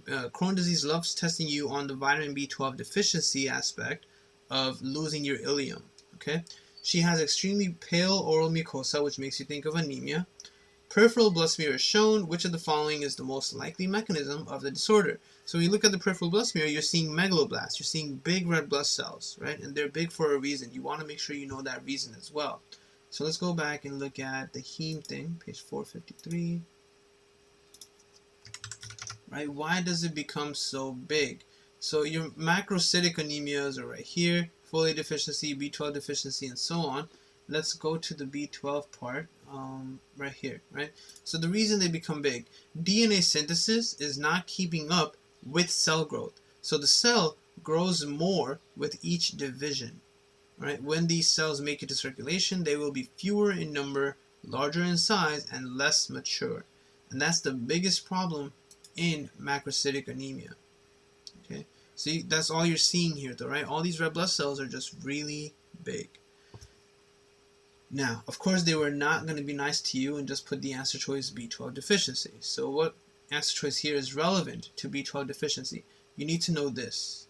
Crohn's disease loves testing you on the vitamin B12 deficiency aspect of losing your ileum. Okay, she has extremely pale oral mucosa, which makes you think of anemia. Peripheral blood smear is shown. Which of the following is the most likely mechanism of the disorder? So when you look at the peripheral blood smear, you're seeing megaloblasts. You're seeing big red blood cells, right? And they're big for a reason. You want to make sure you know that reason as well. So let's go back and look at the heme thing, page 453. Right? Why does it become so big? So your macrocytic anemias are right here, folate deficiency, B12 deficiency, and so on. Let's go to the B12 part right here, right? So the reason they become big, DNA synthesis is not keeping up with cell growth. So the cell grows more with each division, right? When these cells make it to circulation, they will be fewer in number, larger in size, and less mature. And that's the biggest problem in macrocytic anemia. Okay, so that's all you're seeing here though, right? All these red blood cells are just really big. Now, of course, they were not going to be nice to you and just put the answer choice B12 deficiency. So what answer choice here is relevant to B12 deficiency? You need to know this,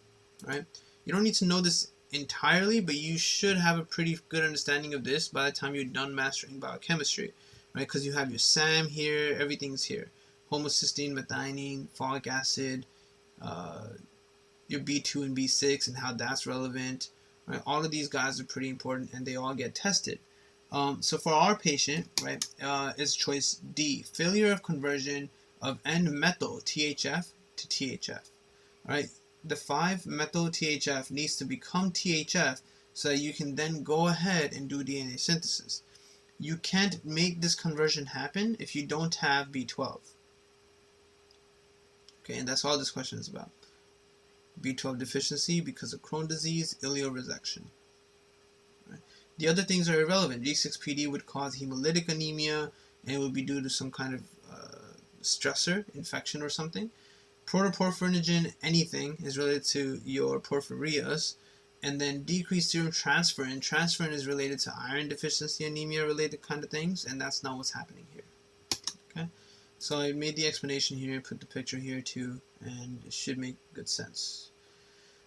right? You don't need to know this entirely, but you should have a pretty good understanding of this by the time you're done mastering biochemistry, right? Because you have your SAM here, everything's here. Homocysteine, methionine, folic acid, your B2 and B6 and how that's relevant, right? All of these guys are pretty important and they all get tested. So for our patient, right, is choice D, failure of conversion of N-methyl THF to THF, right? The 5-methyl THF needs to become THF so that you can then go ahead and do DNA synthesis. You can't make this conversion happen if you don't have B12. Okay, and that's all this question is about. B12 deficiency because of Crohn's disease, ileoresection. Right. The other things are irrelevant. G6PD would cause hemolytic anemia, and it would be due to some kind of stressor, infection or something. Protoporphyrin, anything is related to your porphyrias. And then decreased serum transferrin. Transferrin is related to iron deficiency anemia related kind of things, and that's not what's happening here. Okay, so I made the explanation here, put the picture here too, and it should make good sense.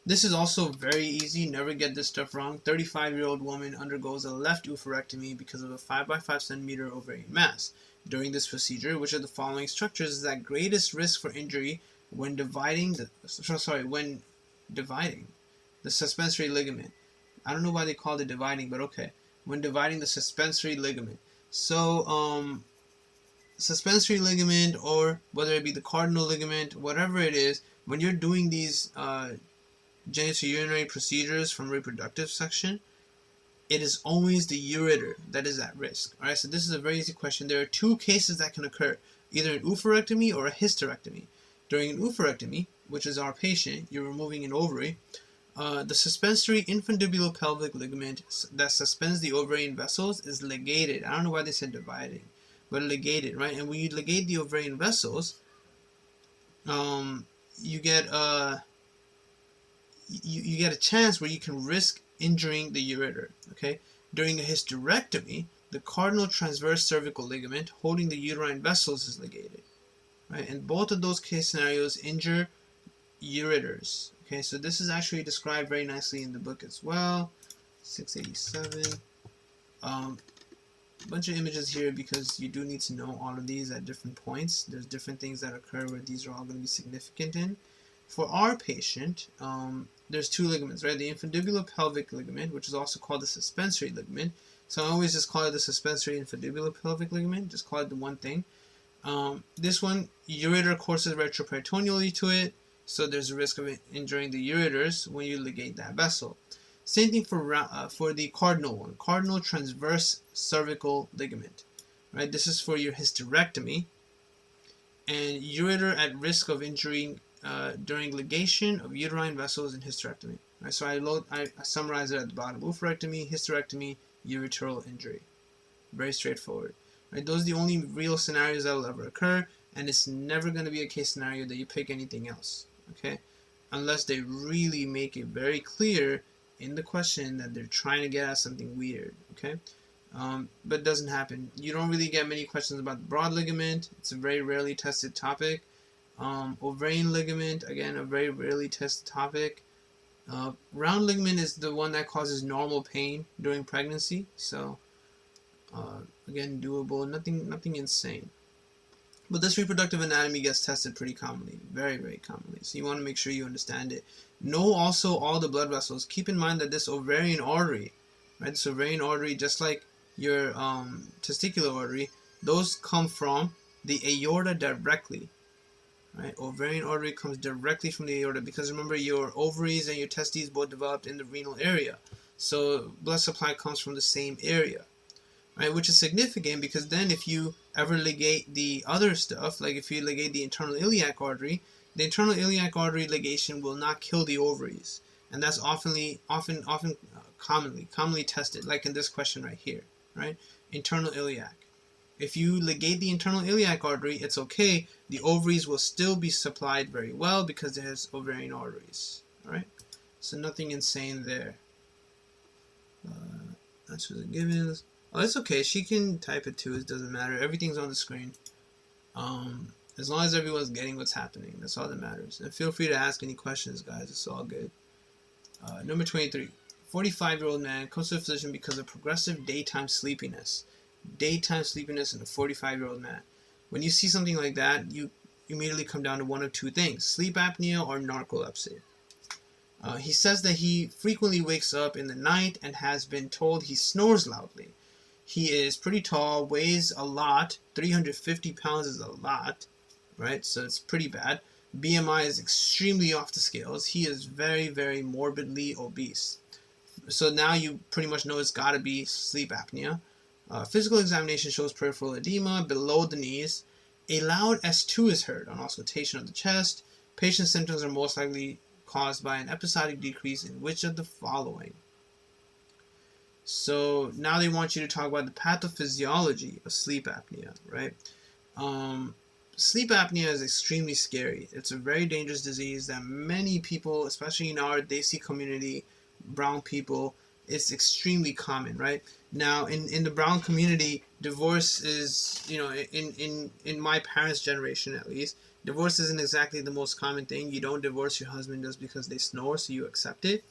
This is also very easy, never get this stuff wrong. 35-year-old woman undergoes a left oophorectomy because of a 5 by 5 centimeter ovarian mass. During this procedure, which of the following structures is at greatest risk for injury when dividing the suspensory ligament? I don't know why they called it dividing, but okay. When dividing the suspensory ligament. So, suspensory ligament, or whether it be the cardinal ligament, whatever it is, when you're doing these genitourinary procedures from reproductive section, it is always the ureter that is at risk. Alright, so this is a very easy question. There are two cases that can occur, either an oophorectomy or a hysterectomy. During an oophorectomy, which is our patient, you're removing an ovary, the suspensory infundibulopelvic ligament that suspends the ovarian vessels is ligated. I don't know why they said dividing, but ligated, right? And when you ligate the ovarian vessels, you get a chance where you can risk injuring the ureter. Okay, during a hysterectomy, the cardinal transverse cervical ligament holding the uterine vessels is ligated, right? And both of those case scenarios injure ureters. Okay, so this is actually described very nicely in the book as well. 687. Bunch of images here because you do need to know all of these at different points. There's different things that occur where these are all going to be significant in. For our patient, there's two ligaments, right? The infundibulopelvic ligament, which is also called the suspensory ligament. So I always just call it the suspensory infundibulopelvic ligament. Just call it the one thing. This one, ureter courses retroperitoneally to it, so there's a risk of injuring the ureters when you ligate that vessel. Same thing for the cardinal one, cardinal transverse cervical ligament, right? This is for your hysterectomy, and ureter at risk of injury during ligation of uterine vessels in hysterectomy. Right? So I summarize it at the bottom: oophorectomy, hysterectomy, ureteral injury. Very straightforward. Right? Those are the only real scenarios that will ever occur, and it's never going to be a case scenario that you pick anything else. Okay, unless they really make it very clear in the question that they're trying to get at something weird. Okay, but it doesn't happen. You don't really get many questions about the broad ligament. It's a very rarely tested topic. Ovarian ligament, again, a very rarely tested topic. Round ligament is the one that causes normal pain during pregnancy. So again, doable. Nothing insane. But this reproductive anatomy gets tested pretty commonly, very, very commonly. So you want to make sure you understand it. Know also all the blood vessels. Keep in mind that this ovarian artery, right? This ovarian artery, just like your testicular artery, those come from the aorta directly, right? Ovarian artery comes directly from the aorta because remember your ovaries and your testes both developed in the renal area. So blood supply comes from the same area. Right, which is significant because then if you ever ligate the other stuff, like if you ligate the internal iliac artery, the internal iliac artery ligation will not kill the ovaries, and that's commonly tested, like in this question right here, right? Internal iliac. If you ligate the internal iliac artery, it's okay. The ovaries will still be supplied very well because it has ovarian arteries. All right, so nothing insane there. That's what the given is. Oh, it's okay. She can type it too. It doesn't matter. Everything's on the screen. As long as everyone's getting what's happening, that's all that matters. And feel free to ask any questions, guys. It's all good. Number 23. 45-year-old man comes to a physician because of progressive daytime sleepiness. Daytime sleepiness in a 45-year-old man. When you see something like that, you immediately come down to one of two things: sleep apnea or narcolepsy. He says that he frequently wakes up in the night and has been told he snores loudly. He is pretty tall, weighs a lot. 350 pounds is a lot, right? So it's pretty bad. BMI is extremely off the scales. He is very, very morbidly obese. So now you pretty much know it's got to be sleep apnea. Physical examination shows peripheral edema below the knees. A loud S2 is heard on auscultation of the chest. Patient symptoms are most likely caused by an episodic decrease in which of the following? So now they want you to talk about the pathophysiology of sleep apnea, right? Sleep apnea is extremely scary. It's a very dangerous disease that many people, especially in our Desi community, brown people, it's extremely common, right? Now, in the brown community, divorce is, in my parents' generation at least, divorce isn't exactly the most common thing. You don't divorce your husband just because they snore, so you accept it.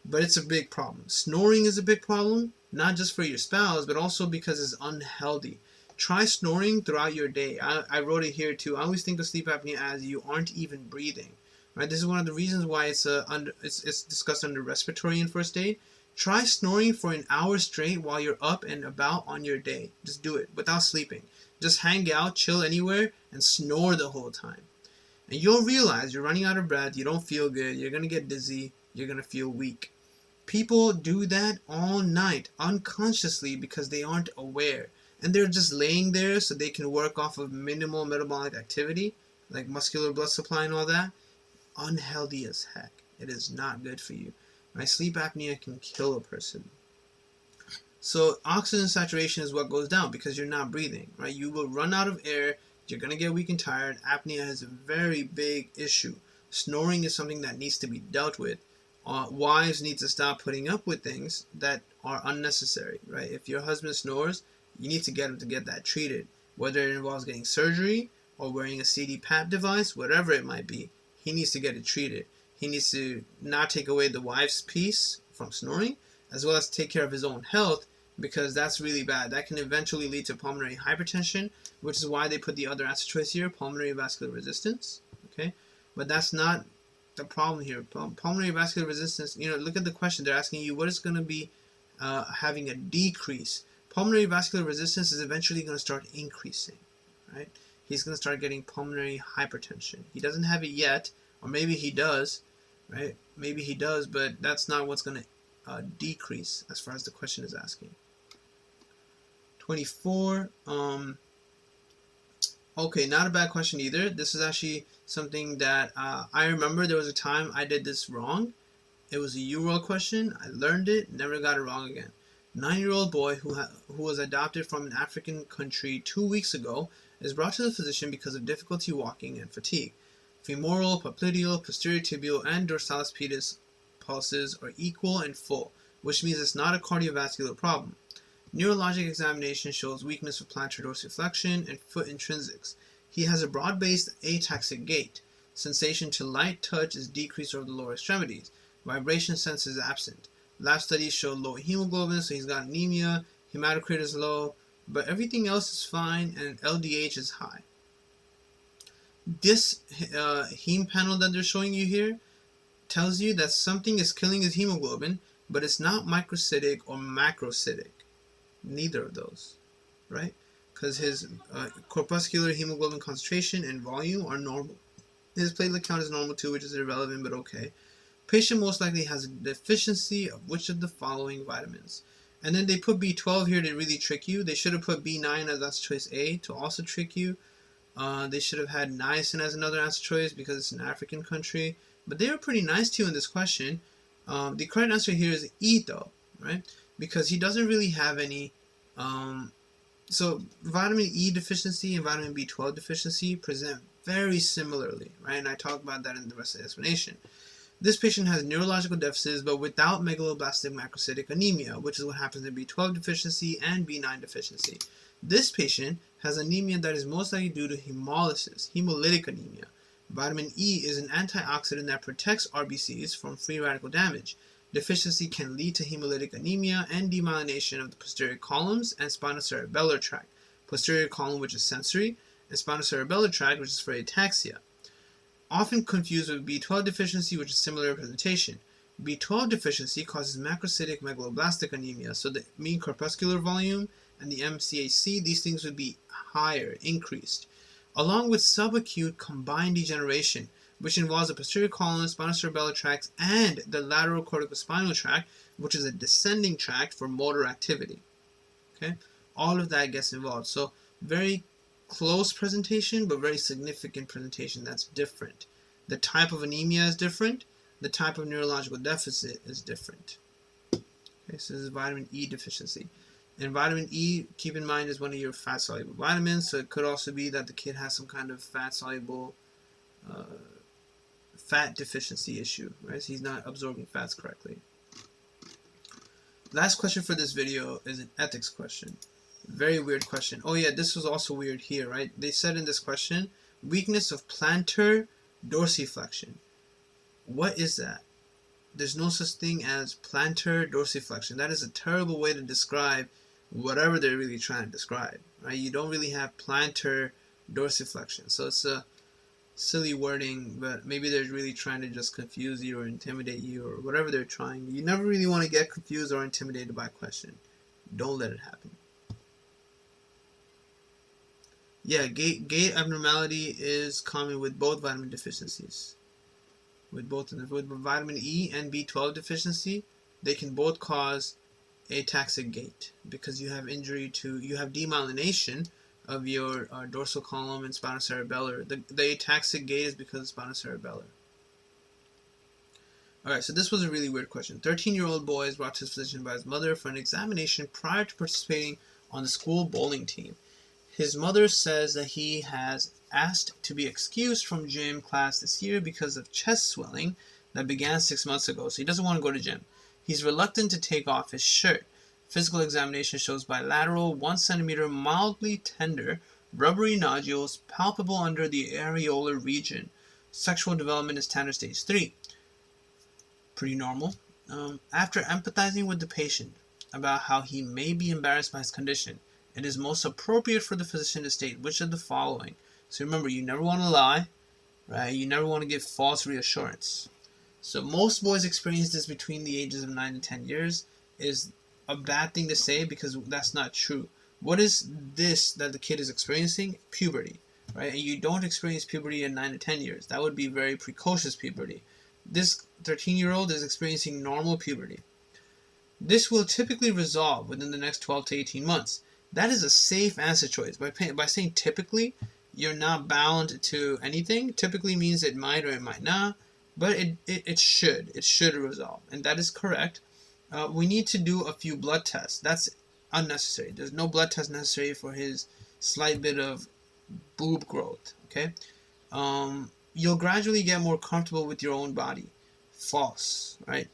But it's a big problem. Snoring is a big problem, not just for your spouse, but also because it's unhealthy. Try snoring throughout your day. I wrote it here too. I always think of sleep apnea as you aren't even breathing. Right? This is one of the reasons why it's discussed under respiratory in first aid. Try snoring for an hour straight while you're up and about on your day. Just do it without sleeping. Just hang out, chill anywhere, and snore the whole time. And you'll realize you're running out of breath, you don't feel good, you're going to get dizzy, you're going to feel weak. People do that all night, unconsciously, because they aren't aware. And they're just laying there so they can work off of minimal metabolic activity, like muscular blood supply and all that. Unhealthy as heck. It is not good for you. Right? Sleep apnea can kill a person. So oxygen saturation is what goes down because you're not breathing. Right? You will run out of air. You're going to get weak and tired. Apnea is a very big issue. Snoring is something that needs to be dealt with. Wives need to stop putting up with things that are unnecessary. Right? If your husband snores, you need to get him to get that treated. Whether it involves getting surgery or wearing a CPAP device, whatever it might be, he needs to get it treated. He needs to not take away the wife's peace from snoring, as well as take care of his own health, because that's really bad. That can eventually lead to pulmonary hypertension, which is why they put the other answer choice here, pulmonary vascular resistance. Okay, but that's not the problem here. Pulmonary vascular resistance, look at the question. They're asking you what is going to be having a decrease. Pulmonary vascular resistance is eventually going to start increasing, right? He's going to start getting pulmonary hypertension. He doesn't have it yet, or maybe he does, right? Maybe he does, but that's not what's going to decrease as far as the question is asking. 24. Okay, not a bad question either. This is actually something that I remember there was a time I did this wrong. It was a URL question. I learned it, never got it wrong again. 9-year-old boy who was adopted from an African country 2 weeks ago is brought to the physician because of difficulty walking and fatigue. Femoral, popliteal, posterior tibial, and dorsalis pedis pulses are equal and full, which means it's not a cardiovascular problem. Neurologic examination shows weakness of plantar dorsiflexion and foot intrinsics. He has a broad-based ataxic gait. Sensation to light touch is decreased over the lower extremities. Vibration sense is absent. Lab studies show low hemoglobin, so he's got anemia, hematocrit is low, but everything else is fine, and LDH is high. This heme panel that they're showing you here tells you that something is killing his hemoglobin, but it's not microcytic or macrocytic. Neither of those, right? Because his corpuscular hemoglobin concentration and volume are normal. His platelet count is normal too, which is irrelevant, but okay. Patient most likely has a deficiency of which of the following vitamins? And then they put B12 here to really trick you. They should have put B9 as answer choice A to also trick you. They should have had niacin as another answer choice because it's an African country. But they were pretty nice to you in this question. The correct answer here is E though, right? Because he doesn't really have any. So vitamin E deficiency and vitamin B12 deficiency present very similarly, right? And I talk about that in the rest of the explanation. This patient has neurological deficits, but without megaloblastic macrocytic anemia, which is what happens in B12 deficiency and B9 deficiency. This patient has anemia that is most likely due to hemolysis, hemolytic anemia. Vitamin E is an antioxidant that protects RBCs from free radical damage. Deficiency can lead to hemolytic anemia and demyelination of the posterior columns and spinocerebellar tract. Posterior column, which is sensory, and spinocerebellar tract, which is for ataxia. Often confused with B12 deficiency, which is similar presentation. B12 deficiency causes macrocytic megaloblastic anemia, so the mean corpuscular volume and the MCAC, these things would be higher, increased, along with subacute combined degeneration, which involves the posterior column, spinocerebellar tract, and the lateral corticospinal tract, which is a descending tract for motor activity. Okay, all of that gets involved. So very close presentation, but very significant presentation. That's different. The type of anemia is different. The type of neurological deficit is different. Okay, so this is vitamin E deficiency. And vitamin E, keep in mind, is one of your fat-soluble vitamins. So it could also be that the kid has some kind of fat-soluble fat deficiency issue, right? So he's not absorbing fats correctly. Last question for this video is an ethics question. Very weird question. Oh yeah, this was also weird here, right? They said in this question, weakness of plantar dorsiflexion. What is that? There's no such thing as plantar dorsiflexion. That is a terrible way to describe whatever they're really trying to describe, right? You don't really have plantar dorsiflexion. So it's a silly wording, but maybe they're really trying to just confuse you or intimidate you or whatever they're trying. You never really want to get confused or intimidated by a question. Don't let it happen. Yeah, gait abnormality is common with both vitamin deficiencies. With vitamin E and B12 deficiency, they can both cause ataxic gait because you have demyelination of your dorsal column and spinocerebellar. The ataxic gait is because of spinocerebellar. Alright, so this was a really weird question. 13-year-old boy is brought to his physician by his mother for an examination prior to participating on the school bowling team. His mother says that he has asked to be excused from gym class this year because of chest swelling that began 6 months ago, so he doesn't want to go to gym. He's reluctant to take off his shirt. Physical examination shows bilateral, 1 centimeter, mildly tender, rubbery nodules palpable under the areolar region. Sexual development is Tanner stage 3. Pretty normal. After empathizing with the patient about how he may be embarrassed by his condition, it is most appropriate for the physician to state which of the following. So remember, you never want to lie, right? You never want to give false reassurance. So most boys experience this between the ages of 9 to 10 years. Is a bad thing to say because that's not true. What is this that the kid is experiencing? Puberty, right? And you don't experience puberty at 9 to 10 years. That would be very precocious puberty. This 13-year-old is experiencing normal puberty. This will typically resolve within the next 12 to 18 months. That is a safe answer choice. By saying typically, you're not bound to anything. Typically means it might or it might not, but it should resolve, and that is correct. We need to do a few blood tests. That's unnecessary. There's no blood test necessary for his slight bit of boob growth. Okay, you'll gradually get more comfortable with your own body. False, right?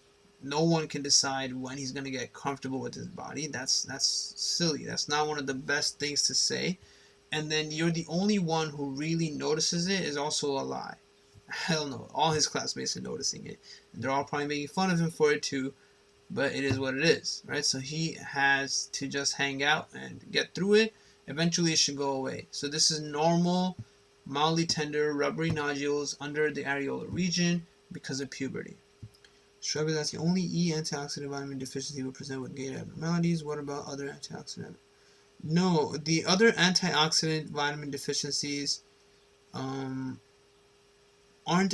No one can decide when he's going to get comfortable with his body. That's silly. That's not one of the best things to say. And then you're the only one who really notices it is also a lie. Hell no. All his classmates are noticing it. And they're all probably making fun of him for it too. But it is what it is, right? So he has to just hang out and get through it. Eventually it should go away. So this is normal, mildly tender, rubbery nodules under the areolar region because of puberty. Strawberry, that's the only E antioxidant vitamin deficiency will present with gait abnormalities. What about other antioxidant? No, the other antioxidant vitamin deficiencies aren't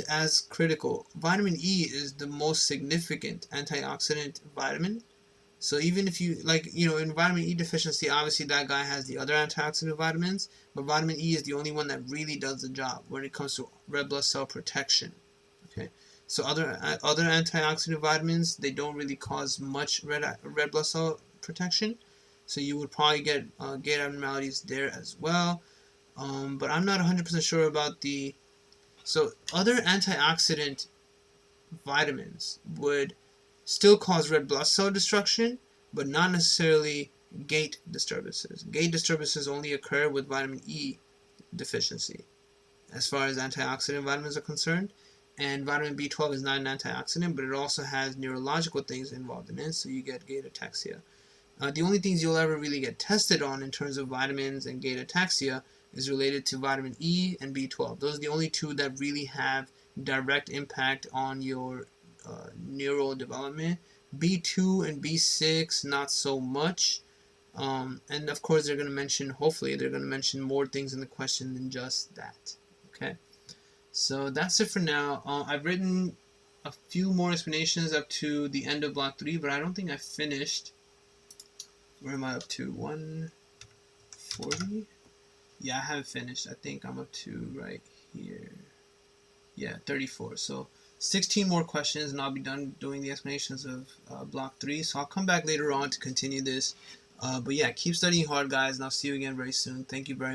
as critical. Vitamin E is the most significant antioxidant vitamin. So even if you, in vitamin E deficiency, obviously that guy has the other antioxidant vitamins, but vitamin E is the only one that really does the job when it comes to red blood cell protection. Okay. So other antioxidant vitamins, they don't really cause much red blood cell protection. So you would probably get gait abnormalities there as well. But I'm not 100% sure about the... So other antioxidant vitamins would still cause red blood cell destruction, but not necessarily gait disturbances. Gait disturbances only occur with vitamin E deficiency as far as antioxidant vitamins are concerned. And vitamin B12 is not an antioxidant, but it also has neurological things involved in it, so you get gait ataxia. The only things you'll ever really get tested on in terms of vitamins and gait ataxia is related to vitamin E and B12. Those are the only two that really have direct impact on your neural development. B2 and B6, not so much. And of course, they're going to mention, hopefully, they're going to mention more things in the question than just that. Okay. So that's it for now. I've written a few more explanations up to the end of block 3, but I don't think I finished. Where am I up to? 140? Yeah, I haven't finished. I think I'm up to right here. Yeah, 34. So 16 more questions and I'll be done doing the explanations of block 3. So I'll come back later on to continue this. But yeah, keep studying hard, guys, and I'll see you again very soon. Thank you very much.